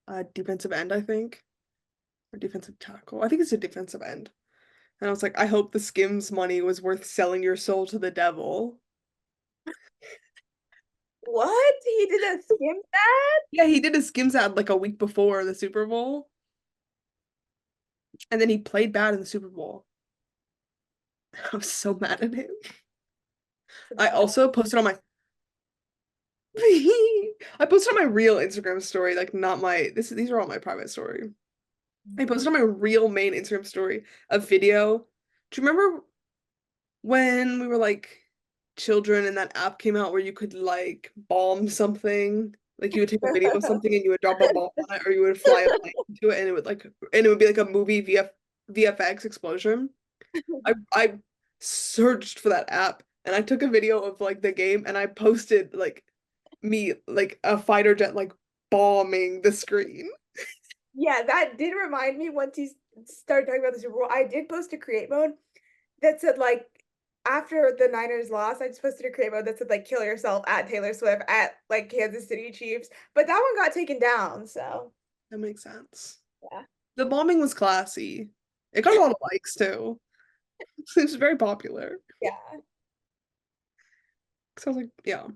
a defensive end, I think, or defensive tackle. I think it's a defensive end. And I was like, I hope the Skims money was worth selling your soul to the devil. What? He did a skim that? Yeah, he did a Skims ad like a week before the Super Bowl, and then he played bad in the Super Bowl. I was so mad at him. I also posted on my I posted on my real Instagram story, like not my these are all my private story. I posted on my real main Instagram story a video. Do you remember when we were like children and that app came out where you could like bomb something? Like you would take a video of something and you would drop a bomb on it, or you would fly a plane into it and it would be like a movie VFX explosion. I searched for that app and I took a video of like the game and I posted like me like a fighter jet like bombing the screen. Yeah, that did remind me once you started talking about the Super Bowl. I did post a create mode that said like after the Niners lost, I just posted a create mode that said like kill yourself at Taylor Swift at like Kansas City Chiefs. But that one got taken down, so That makes sense. yeah. The bombing was classy. It got a lot of likes too. It was very popular. Yeah. So I was like, yeah.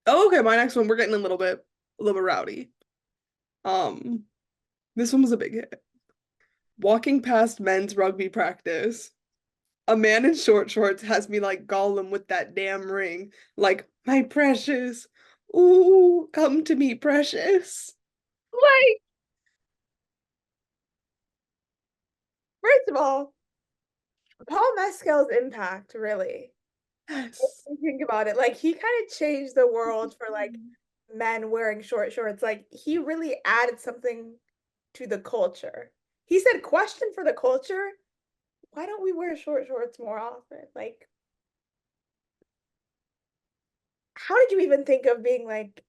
Oh, okay, my next one, we're getting a little bit rowdy. Um, this one was a big hit. Walking past men's rugby practice. A man in short shorts has me like Gollum with that damn ring. Like, my precious. Ooh, come to me, precious. Like, first of all, Paul Mescal's impact, really. If Yes. you think about it, like he kind of changed the world for like men wearing short shorts. Like he really added something to the culture. He said, question for the culture, why don't we wear short shorts more often? Like, how did you even think of being like,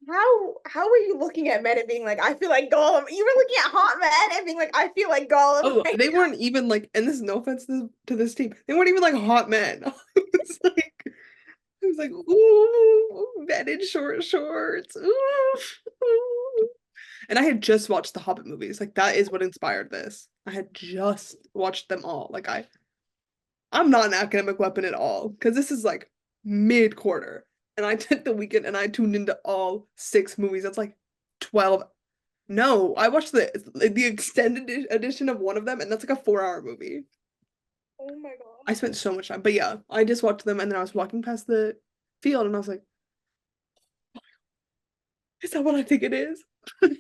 how were you looking at men and being like, I feel like Gollum? You were looking at hot men and being like, I feel like Gollum Oh, right they weren't even like, and this is no offense to this team, they weren't even like hot men. It was like, ooh, men in short shorts. Ooh. And I had just watched the Hobbit movies. Like that is what inspired this. I had just watched them all. I'm not an academic weapon at all because this is like mid-quarter. and I took the weekend and I tuned into all 6 movies. That's like 12. No, I watched the extended edition of one of them, and that's like a 4-hour movie. Oh my God. I spent so much time, but yeah, I just watched them, and then I was walking past the field, and I was like, "Is that what I think it is?" Like,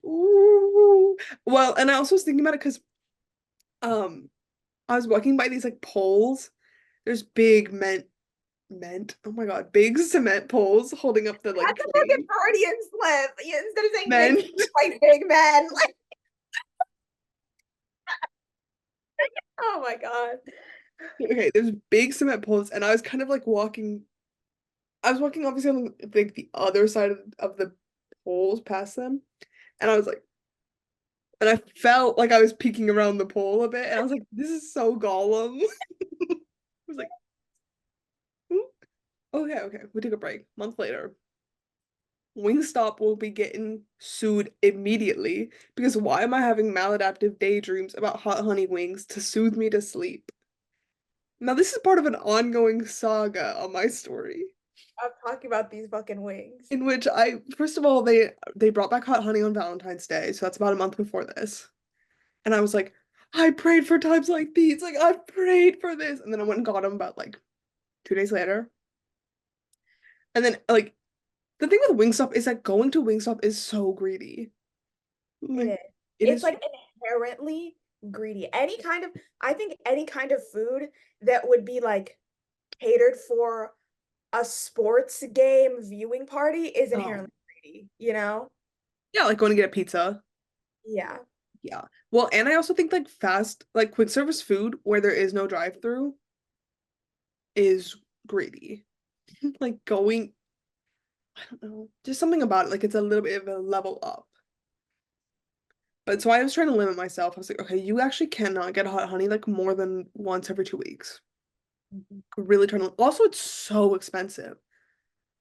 ooh. Well, and I also was thinking about it because um I was walking by these like poles. There's big oh my God, big cement poles holding up the like That's a fucking train. Freudian slip. Instead of saying big, Men. like big men. Like, oh my God. Okay, there's big cement poles, and I was kind of like walking. I was walking obviously on like the other side of the poles past them, and I was like, and I felt like I was peeking around the pole a bit, and I was like, this is so Gollum. I was like, "Ooh." Okay, okay, we took a break. Month later, Wingstop will be getting sued immediately because why am I having maladaptive daydreams about hot honey wings to soothe me to sleep? Now, this is part of an ongoing saga on my story I'm talking about these fucking wings. in which first of all, they brought back hot honey on Valentine's Day, so that's about a month before this. And I was like, I prayed for times like these. Like, I prayed for this. And then I went and got them about like 2 days later. And then like the thing with Wingstop is that going to Wingstop is so greedy. It Like is. it It's is like inherently greedy. I think any kind of food that would be like catered for a sports game viewing party is um inherently greedy, you know? yeah, like going to get a pizza. Yeah. Yeah. Well, and I also think like like quick service food where there is no drive-through is greedy. Like going, I don't know, just something about it. Like it's a little bit of a level up. But so I was trying to limit myself. I was like, okay, you actually cannot get hot honey like more than once every 2 weeks. Mhm. Really trying to. Also, it's so expensive.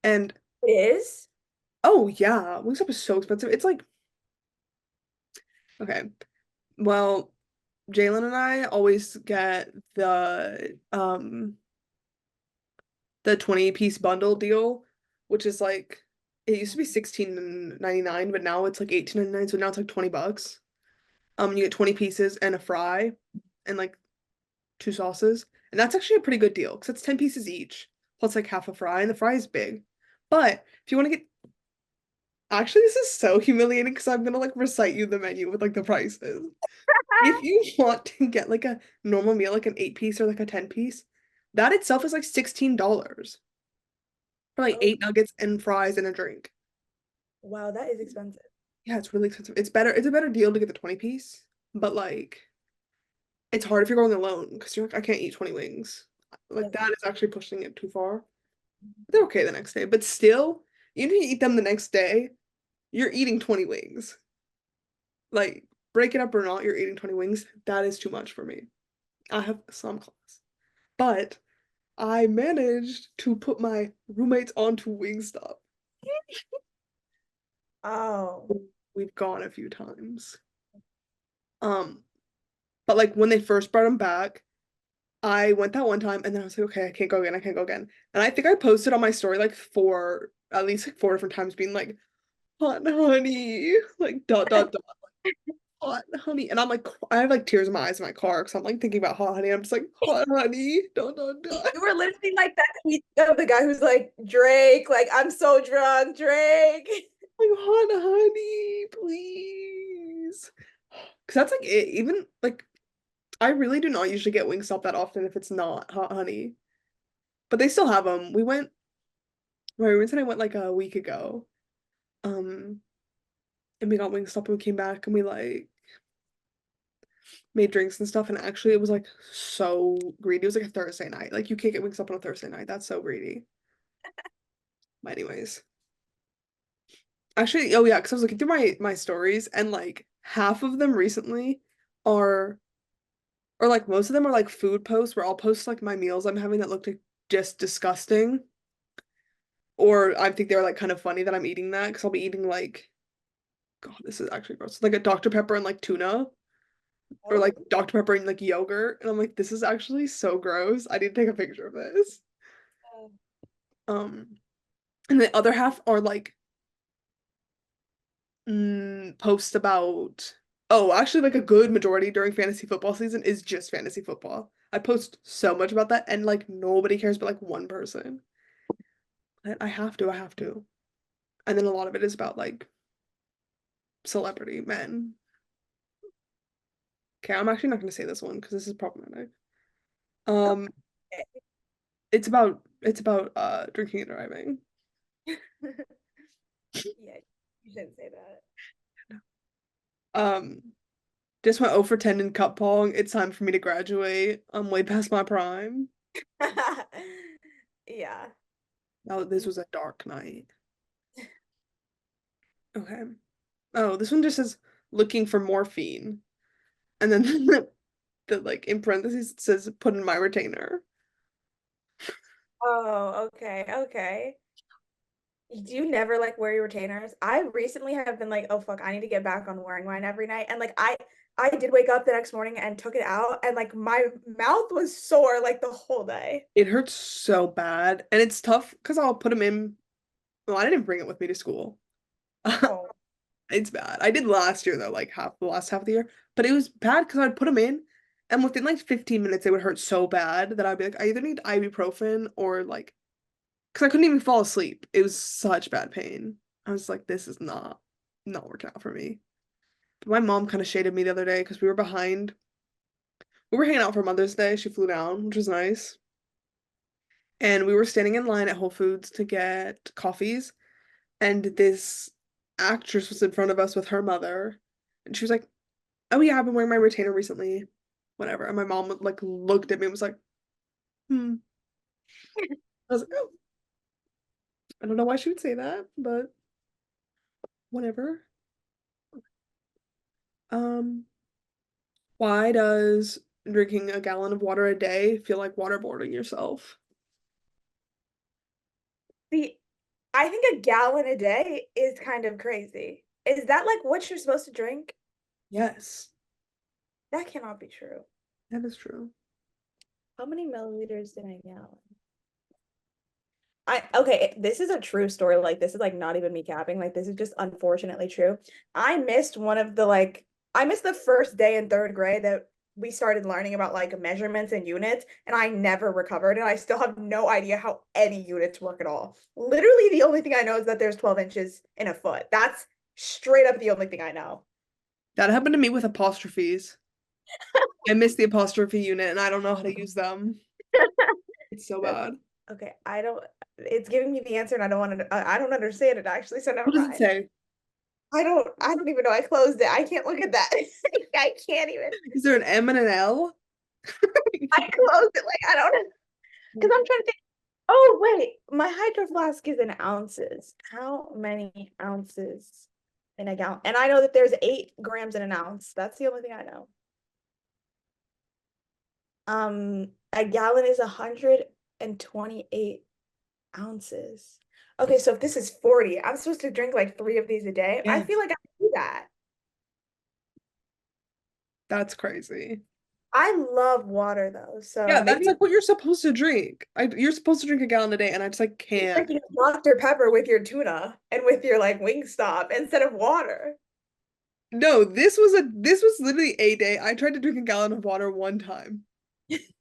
And It is? oh yeah, Wingstop is so expensive. It's like okay, well, Jalen and I always get the 20-piece bundle deal, which is like it used to be 16.99, but now it's like 18.99, so now it's like $20. You get 20 pieces and a fry and like 2 sauces. And that's actually a pretty good deal because it's 10 pieces each, plus like half a fry, and the fry is big. But if you want to get actually this is so humiliating because I'm gonna like recite you the menu with like the prices. If you want to get like a normal meal, like an 8-piece or like a 10-piece, that itself is like $16 for like Oh, 8 nuggets and fries and a drink. wow, that is expensive. Yeah, it's really expensive. It's a better deal to get the 20-piece, but like it's hard if you're going alone because you're like, I can't eat 20 wings. Like that is actually pushing it too far. They're okay the next day, but still, even if you eat them the next day, you're eating 20 wings. Like, break it up or not, you're eating 20 wings. That is too much for me. I have some class. But I managed to put my roommates onto Wingstop. Oh, We've gone a few times. Um, but like when they first brought them back, I went that one time and then I was like, okay, I can't go again, I can't go again. And I think I posted on my story like at least like 4 different times being like, hot honey, like dot dot dot, hot honey. And I'm like, I have like tears in my eyes in my car because I'm like thinking about hot honey. I'm just like, hot honey, dot dot dot. you were literally like that tweet of the guy who's like, Drake, like, I'm so drunk, Drake. Like hot honey, please. Because that's like it. Even like I really do not usually get Wingstop that often if it's not hot honey. But they still have them. My roommates and I went like a week ago. Um, and we got Wingstop and we came back and we like made drinks and stuff. And actually, it was like so greedy. It was like a Thursday night. Like you can't get Wingstop on a Thursday night. That's so greedy. But anyways, actually, oh yeah, because I was looking through my stories and like half of them recently are, or like most of them are like food posts where I'll post like my meals I'm having that look like just disgusting. Or I think they're like kind of funny that I'm eating that because I'll be eating like, God, this is actually gross. Like a Dr. Pepper and like tuna, or Oh, like Dr. Pepper and like yogurt. And I'm like, this is actually so gross. I need to take a picture of this. And the other half are like posts about, oh, actually like a good majority during fantasy football season is just fantasy football. I post so much about that and like nobody cares but like one person. I have to. And then a lot of it is about like celebrity men. Okay, I'm actually not gonna say this one because this is problematic. Um, Okay. it's about drinking and driving. Yeah, you shouldn't say that. Um, just went 0 for 10 in cup pong. It's time for me to graduate. I'm way past my prime. Yeah. Oh, this was a dark night. Okay. Oh, this one just says looking for morphine. And then the like in parentheses it says put in my retainer. Oh, okay, okay. Do you never like wear your retainers? I recently have been like, oh fuck, I need to get back on wearing mine every night. And like I did wake up the next morning and took it out and like my mouth was sore like the whole day. It hurts so bad. And it's tough because I'll put them in. Well, I didn't bring it with me to school. Oh, It's bad. I did last year though, like half the last half of the year, but it was bad because I'd put them in, and within like 15 minutes they would hurt so bad that I'd be like, I either need ibuprofen or like, because I couldn't even fall asleep. It was such bad pain. I was like, this is not working out for me. But my mom kind of shaded me the other day because we were behind. We were hanging out for Mother's Day. She flew down, which was nice. And we were standing in line at Whole Foods to get coffees, and this actress was in front of us with her mother, and she was like, oh yeah, I've been wearing my retainer recently, whatever. And my mom like looked at me and was like, hmm. I was like, oh, I don't know why she would say that, but whatever. Um, why does drinking a gallon of water a day feel like waterboarding yourself? see, I think a gallon a day is kind of crazy. Is that like what you're supposed to drink? Yes, That cannot be true. that is true. How many milliliters in a gallon? I okay, this is a true story. Like this is like not even me capping. Like this is just unfortunately true. I missed one of the like I missed the first day in third grade that we started learning about like measurements and units, and I never recovered, and I still have no idea how any units work at all. Literally, the only thing I know is that there's 12 inches in a foot. That's straight up the only thing I know. That happened to me with apostrophes. I missed the apostrophe unit and I don't know how to use them. It's so That's bad. okay. I don't. It's giving me the answer, and I don't want to. I don't understand it actually. So never What does it mind. say? I don't even know. I closed it. I can't look at that. I can't even. Is there an M and an L? I closed it. Like I don't know. Because I'm trying to think. Oh wait, my hydro flask is in ounces. How many ounces in a gallon? And I know that there's 8 grams in an ounce. That's the only thing I know. A gallon is 128 ounces. Okay, so if this is 40, I'm supposed to drink like 3 of these a day. I feel Yes. like I can do that. That's crazy. I love water though, so Yeah, that's maybe like what you're supposed to drink. You're supposed to drink a gallon a day, and I just like can't. drinking Dr. Pepper with your tuna and with your like Wingstop instead of water. No, this was literally a day. I tried to drink a gallon of water one time.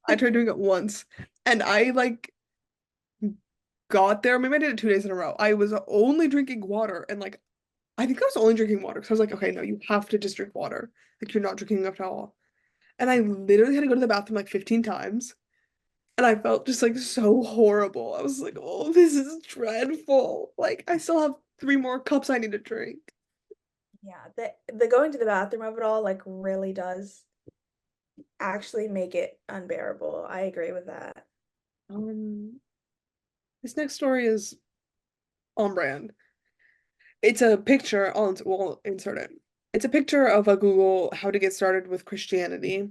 I tried doing it once, and I like got there. Maybe I did it 2 days in a row. I was only drinking water, and like I think I was only drinking water because I was like, okay, no, you have to just drink water. Like you're not drinking enough at all. And I literally had to go to the bathroom like 15 times. And I felt just like so horrible. I was like, oh, this is dreadful. Like, I still have 3 more cups I need to drink. Yeah, the going to the bathroom of it all like really does actually make it unbearable. I agree with that. Um, this next story is on brand. It's a picture, we'll insert it. It's a picture of a Google how to get started with Christianity.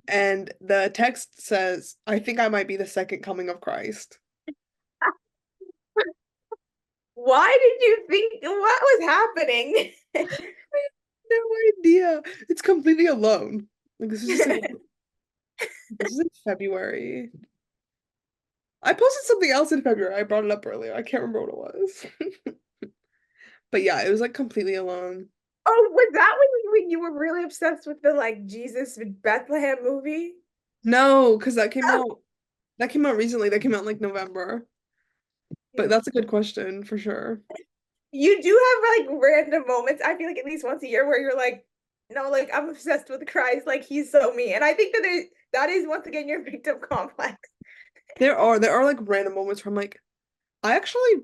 And the text says, I think I might be the second coming of Christ. Why did you think what was happening? No idea. It's completely alone. Like this is just like this is in February. I posted something else in February. I brought it up earlier. I can't remember what it was. But yeah, it was like completely alone. Oh, was that when you were really obsessed with the like Jesus Bethlehem movie? No, because that came out recently. That came out in like November. But Yeah. that's a good question for sure. You do have like random moments, I feel like at least once a year where you're like, no, like I'm obsessed with Christ, like he's so me. And I think that is once again your victim complex. There are like random moments where I'm like, I actually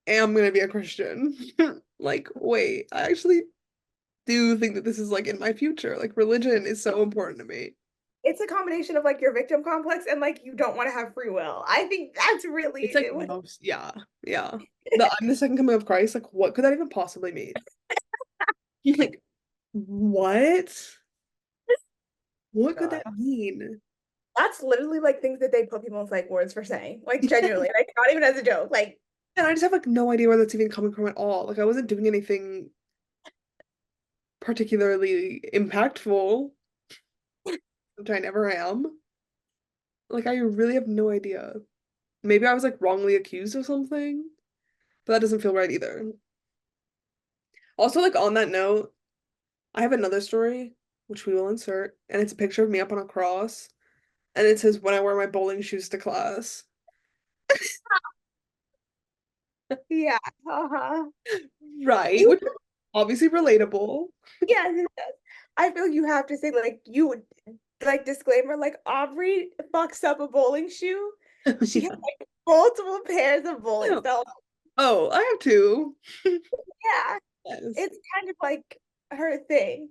am gonna be a Christian. Like, wait, I actually do think that this is like in my future. Like religion is so important to me. It's a combination of like your victim complex and like you don't want to have free will. I think that's really It's like it. most, yeah, yeah. I'm the second coming of Christ. Like, what could that even possibly mean? Like, what? What could God. that mean? That's literally like things that they put people's like words for saying. Like genuinely, like not even as a joke. Like And I just have like no idea where that's even coming from at all. Like, I wasn't doing anything particularly impactful, which I never am. Like, I really have no idea. Maybe I was like wrongly accused of something, but that doesn't feel right either. Also, like on that note, I have another story, which we will insert, and it's a picture of me up on a cross, and it says, "When I wear my bowling shoes to class." yeah. Uh-huh. Right, You which is obviously relatable. yes, it does. I feel you have to say like you would like disclaimer like Aubrey fucks up a bowling shoe. She has Yeah. like multiple pairs of bowling Yeah. stalls. Oh, I have two. Yeah, Yes. it's kind of like her thing.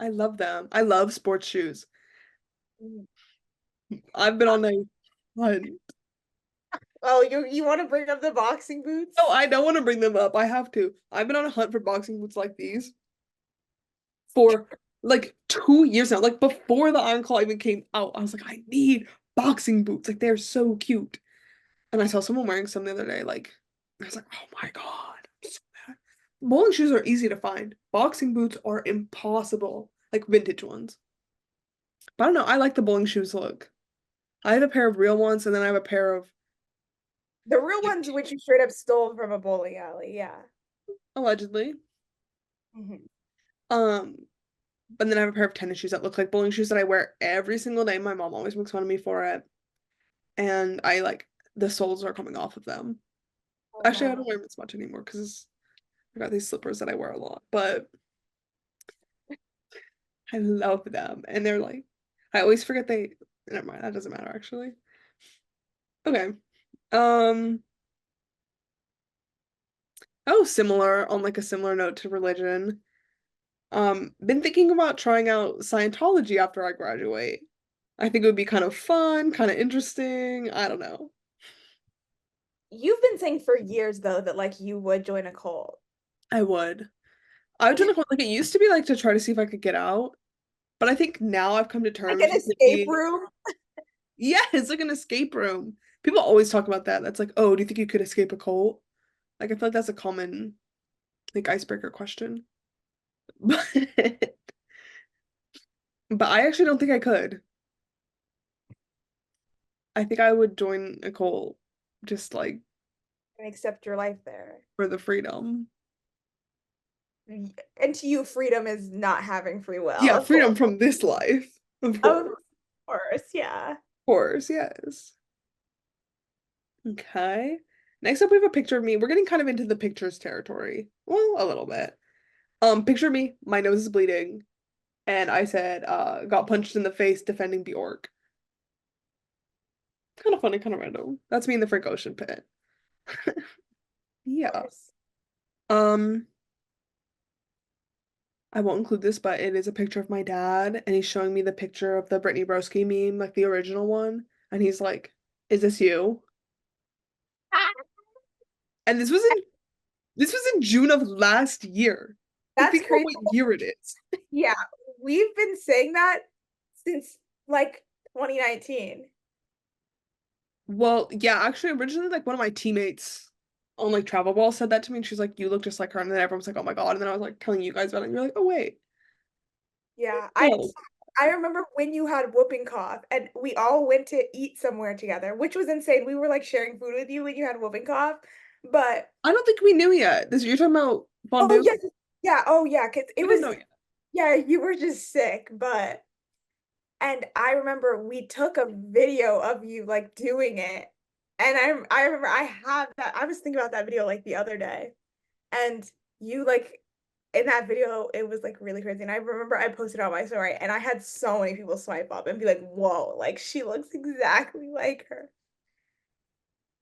I love them. I love sports shoes. Mm. I've been on a hunt. Oh, you want to bring up the boxing No, boots? I don't want to bring them up. I have to. I've been on a hunt for boxing boots like these for like 2 years now. Like before the Iron Claw even came out, I was like, I need boxing boots. Like they're so cute. And I saw someone wearing some the other day. Like I was like, oh my God. I'm so mad. Bowling shoes are easy to find. Boxing boots are impossible. Like vintage ones. But I don't know. I like the bowling shoes look. I have a pair of real ones, and then I have a pair of The real like ones which you straight up stole from a bowling alley. Yeah. allegedly. Mhm. Um, but then I have a pair of tennis shoes that look like bowling shoes that I wear every single day. My mom always makes fun of me for it. And I like the soles are coming off of them. Oh Actually, I no. don't wear them as much anymore because I got these slippers that I wear a lot. But I love them. And they're like, I always forget they, never mind, that doesn't matter actually. Okay. Um, oh, similar on like a similar note to religion. Been thinking about trying out Scientology after I graduate. I think it would be kind of fun, kind of interesting. I don't know. You've been saying for years though that like you would join a cult. I would. I would try to like it used to be like to try to see if I could get out, but I think now I've come to Like terms an with it escape being room. yeah, it's like an escape room. People always talk about that. That's like, oh, do you think you could escape a cult? Like I feel like that's a common like icebreaker question. But but I actually don't think I could. I think I would join a cult just like And accept your life there. for the freedom. And to you, freedom is not having free will, Yeah, of course. freedom from this life. Of Of course. course, yeah. Of course, yes. Okay. Next up, we have a picture of me. We're getting kind of into the pictures territory. Well, a little bit. Picture me, my nose is bleeding, and I said, got punched in the face defending Bjork. Kind of funny, kind of random. That's me in the Frank Ocean pit. Of Yeah. course. Um, I won't include this, but it is a picture of my dad, and he's showing me the picture of the Brittany Broski meme, like the original one, and he's like, "Is this you?" And this was in June of last year. Like, That's think about crazy. what year it is. Yeah, we've been saying that since like 2019. Well, yeah, actually, originally, like one of my teammates on like travel ball said that to me, and she's like, "You look just like her," and then everyone was like, "Oh my God!" And then I was like telling you guys about it, and you're like, "Oh wait, Yeah, I no." I remember when you had whooping cough and we all went to eat somewhere together, which was insane. We were like sharing food with you when you had whooping cough. But I don't think we knew yet. This you're talking about oh fondue? yes, yeah, oh yeah, because it We didn't was know yet. yeah, you were just sick, but and I remember we took a video of you like doing it. And I remember I have that. I was thinking about that video like the other day. And you like in that video, it was like really crazy. And I remember I posted on my story and I had so many people swipe up and be like, whoa, like she looks exactly like her.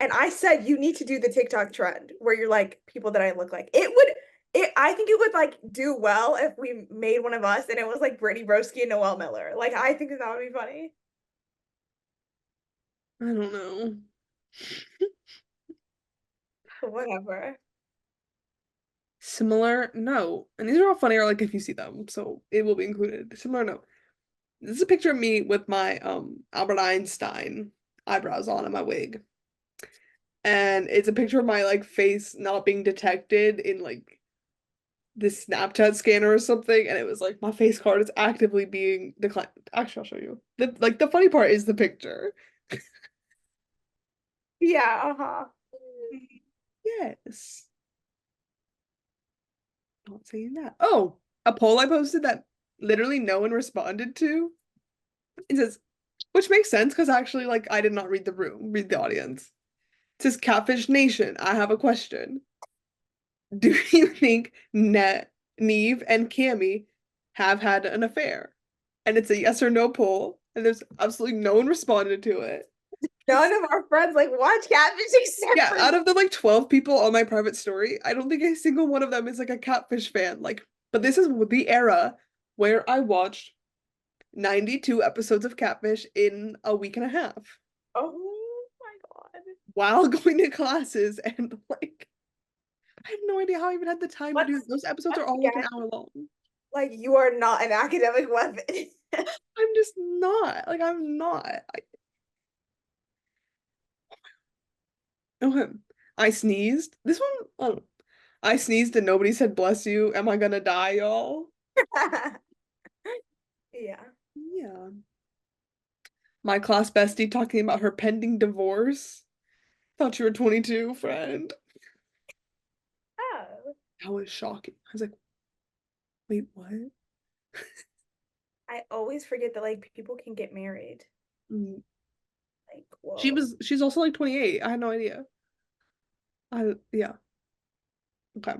And I said you need to do the TikTok trend where you're like people that I look like. I think it would like do well if we made one of us and it was like Brittany Broski and Noelle Miller. Like I think that would be funny. I don't know. Whatever. Similar? No. And these are all funny or like if you see them, so it will be included. Similar, no. This is a picture of me with my Albert Einstein eyebrows on and my wig. And it's a picture of my like face not being detected in like this Snapchat scanner or something, and it was like my face card is actively being declined. Actually, I'll show you. The funny part is the picture. Yeah, uh-huh. Yes. Not saying that. Oh, a poll I posted that literally no one responded to. It says, which makes sense because actually, like, I did not read the audience. It says, Catfish Nation, I have a question. Do you think Neve and Cammy have had an affair? And it's a yes or no poll, and there's absolutely no one responded to it. None of our friends like watch Catfish except Yeah, for out of the like 12 people on my private story, I don't think a single one of them is like a Catfish fan. Like, but this is the era where I watched 92 episodes of Catfish in a week and a half oh my God. while going to classes and like I have no idea how I even had the time to do it. Once Those episodes are once all like an again, hour long. like you are not an academic weapon. I'm just not. Like I'm not. Okay. I sneezed. This one, oh, I sneezed and nobody said bless you. Am I gonna die, y'all? Yeah. Yeah. My class bestie talking about her pending divorce. Thought you were 22, friend. Oh, That was shocking. I was like, wait, what? I always forget that like people can get married. Mm. Like, whoa. She's also like 28. I had no idea. Yeah. Okay.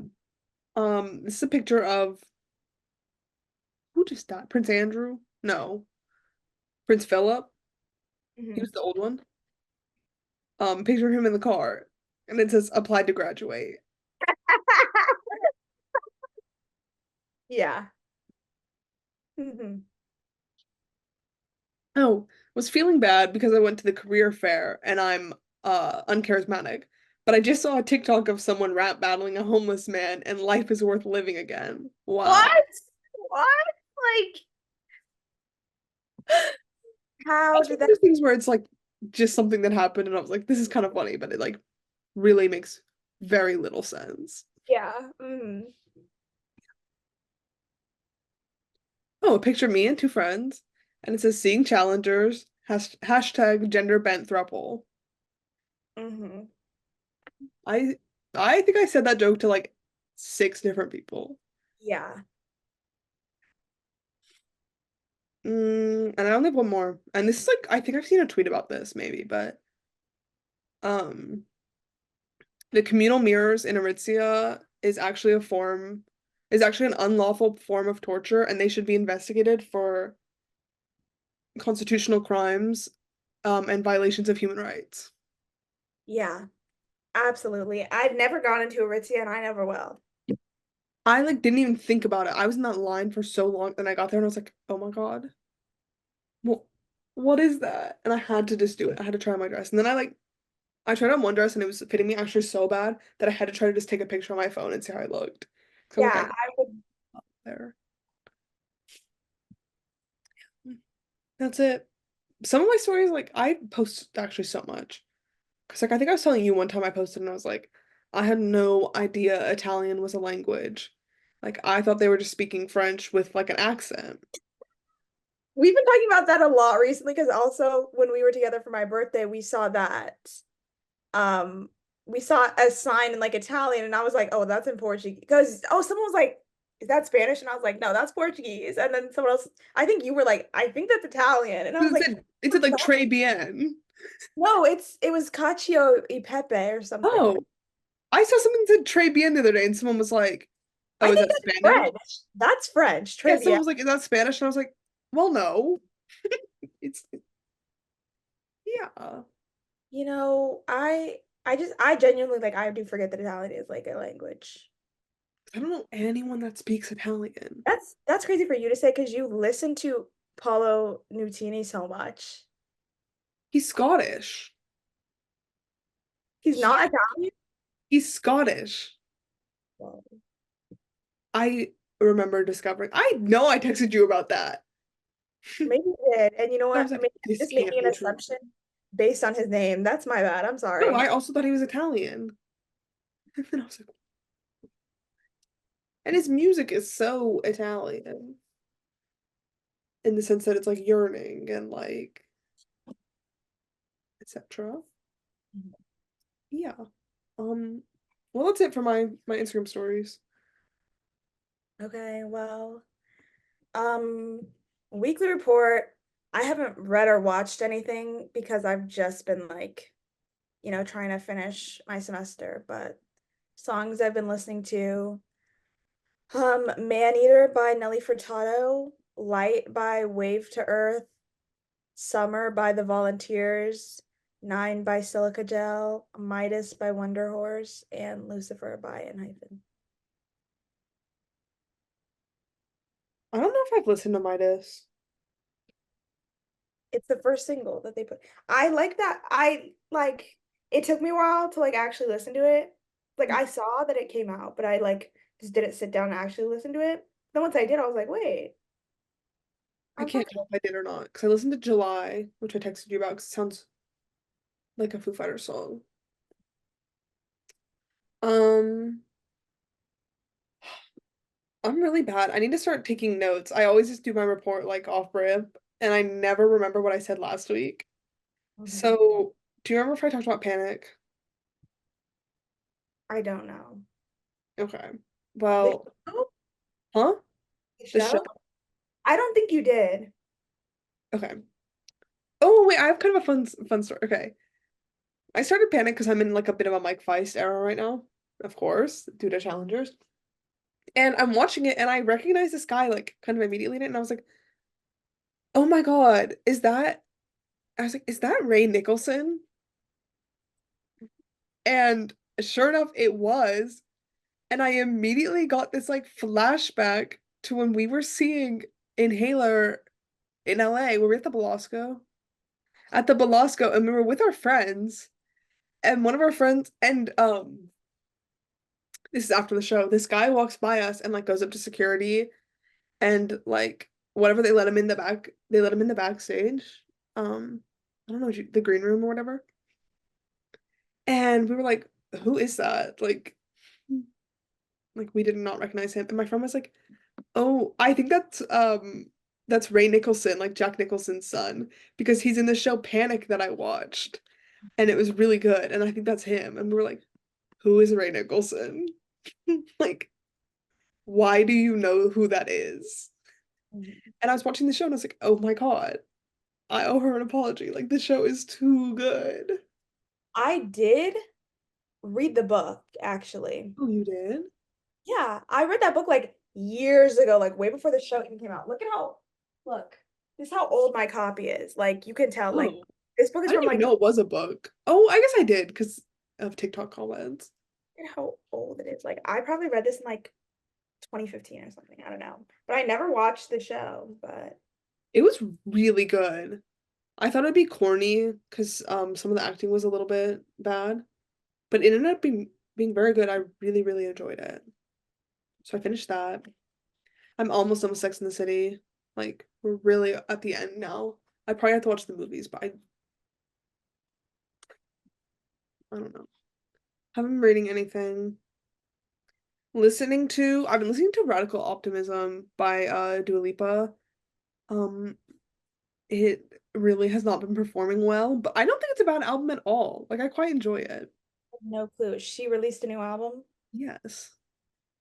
This is a picture of who just died? Prince Andrew? No. Prince Philip. He was Mhm. the old one. Picture of him in the car. And it says applied to graduate. Yeah. Mhm. Oh, was feeling bad because I went to the career fair and I'm uncharismatic. But I just saw a TikTok of someone rap battling a homeless man and life is worth living again. Wow. What? What? Like, how That's one did of that? those things where it's like just something that happened and I was like, this is kind of funny, but it like really makes very little sense. Yeah. Mhm. Oh, a picture of me and two friends. And it says seeing challengers, hashtag gender bent throuple. Mhm. I I think I said that joke to like six different people. Yeah. And I only have one more. And this is like I think I've seen a tweet about this maybe, but um the communal mirrors in Aritzia is actually an unlawful form of torture and they should be investigated for constitutional crimes and violations of human rights. Yeah. Absolutely. I've never gone into Aritzia and I never will. I like didn't even think about it. I was in that line for so long, and I got there and I was like, "Oh my God, what, what is that?" And I had to just do it. I had to try on my dress, and then I tried on one dress and it was fitting me actually so bad that I had to try to just take a picture on my phone and see how I looked. So I'm like, I Yeah, got I would. there. That's it. Some of my stories, like I post actually so much because like I think I was telling you one time I posted and I was like, I had no idea Italian was a language. Like I thought they were just speaking French with like an accent. We've been talking about that a lot recently because also when we were together for my birthday, we saw that. Um, we saw a sign in like Italian, and I was like, "Oh, that's in Portuguese." Because someone was like, "Is that Spanish?" And I was like, "No, that's Portuguese." And then someone else, I think you were like, "I think that's Italian," and I was like, It said like Trey Bien. "No, it was Cacio e Pepe or something." Oh, I saw something that said Trey Bien the other day, and someone was like, I "Oh, is think that that's Spanish?" French. That's French. Yeah, Trivia. someone was like, "Is that Spanish?" And I was like, "Well, no, it's yeah." I genuinely like I do forget that Italian is like a language. I don't know anyone that speaks Italian. That's crazy for you to say because you listen to Paolo Nutini so much. He's Scottish. He's He not Italian. he's Scottish. Well, I remember discovering. I know I texted you about that. maybe he did. And you know I what? was like, Maybe I'm this just can't making an be true. assumption based on his name. That's my bad. I'm No, sorry. I also thought he was Italian. And then I was like, and his music is so Italian in the sense that it's like yearning and like etc. Yeah. Um, well, that's it for my Instagram stories. Okay, well, um, weekly report. I haven't read or watched anything because I've just been like, trying to finish my semester, but songs I've been listening to. Maneater by Nelly Furtado, Light by Wave to Earth, Summer by The Volunteers, Nine by Silica Gel, Midas by Wonder Horse, and Lucifer by Enhypen. I don't know if I've listened to Midas. It's the first single that they put. I like that. I like it took me a while to like actually listen to it. Like I saw that it came out, but I like just didn't sit down and actually listen to it. Then once I did, I was like, wait, I I'm can't fucking tell if I did or not because I listened to July, which I texted you about because it sounds like a Foo Fighters song. Um, I'm really bad. I need to start taking notes. I always just do my report like off rip, and I never remember what I said last week. Mhm. So, do you remember if I talked about Panic? I don't know. Okay. The Well, show? huh? The The show? show? I don't think you did. Okay. Oh, wait, I have kind of a fun story. Okay. I started Panic because I'm in like a bit of a Mike Feist era right now, of course, due to challengers. And I'm watching it and I recognize this guy like kind of immediately in it, and I was like, "Oh my God, is that?" I was like, "Is that Ray Nicholson?" And sure enough, it was. And I immediately got this like flashback to when we were seeing Inhaler in LA. We were at the Belasco. At the Belasco, and we were with our friends. And one of our friends, and this is after the show, this guy walks by us and like goes up to security and like whatever they let him in the back, they let him in the backstage. Um, I don't know, the green room or whatever. And we were like, who is that? Like we did not recognize him. And my friend was like, "Oh, I think that's Ray Nicholson, like Jack Nicholson's son, because he's in the show Panic that I watched, and it was really good, and I think that's him." And we were like, "Who is Ray Nicholson?" Like, why do you know who that is? Mhm. And I was watching the show and I was like, "Oh my God, I owe her an apology. Like, the show is too good." I did read the book, actually. Oh, you did? Yeah, I read that book like years ago, like way before the show even came out. Look, this is how old my copy is. Like you can tell, like Oh, this book I is from didn't even like know it was a book. Oh, I guess I did because of TikTok comments. look at how old it is. Like I probably read this in like 2015 or something. I don't know. But I never watched the show, but It was really good. I thought it'd be corny because some of the acting was a little bit bad, but it ended up being very good. I really, really enjoyed it. So I finished that. I'm almost done with Sex in the City. Like we're really at the end now. I probably have to watch the movies, but I don't know. Haven't been reading anything. I've been listening to Radical Optimism by Dua Lipa. Um it really has not been performing well, but I don't think it's a bad album at all. Like I quite enjoy it. No clue. She released a new album? Yes.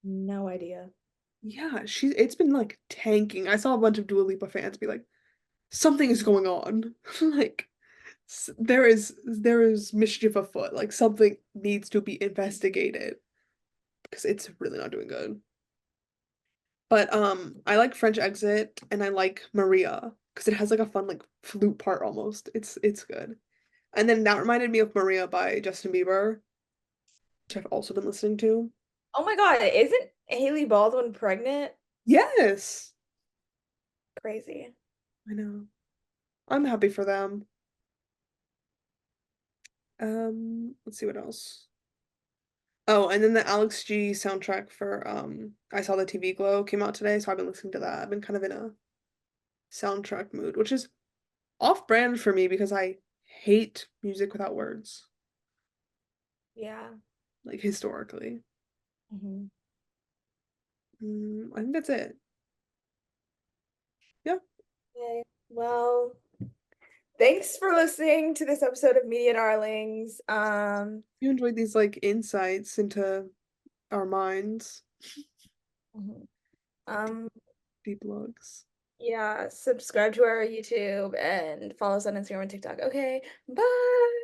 No idea. Yeah, it's been like tanking. I saw a bunch of Dua Lipa fans be like, something is going on. Like there is mischief afoot. Like something needs to be investigated because it's really not doing good. But I like French Exit and I like Maria because it has like a fun like flute part almost. It's good. And then that reminded me of Maria by Justin Bieber, which I've also been listening to. Oh my God, isn't Haley Baldwin pregnant? Yes, Crazy. I know. I'm happy for them. Let's see what else. Oh, and then the Alex G soundtrack for I Saw the TV Glow came out today, so I've been listening to that. I've been kind of in a soundtrack mood, which is off-brand for me because I hate music without words, Yeah. like historically. Hmm. I think that's it. Yeah. Okay. Well, thanks for listening to this episode of Media Darlings. You enjoyed these like insights into our minds, Mhm. um, deep looks. yeah, subscribe to our YouTube and follow us on Instagram and TikTok. Okay, bye.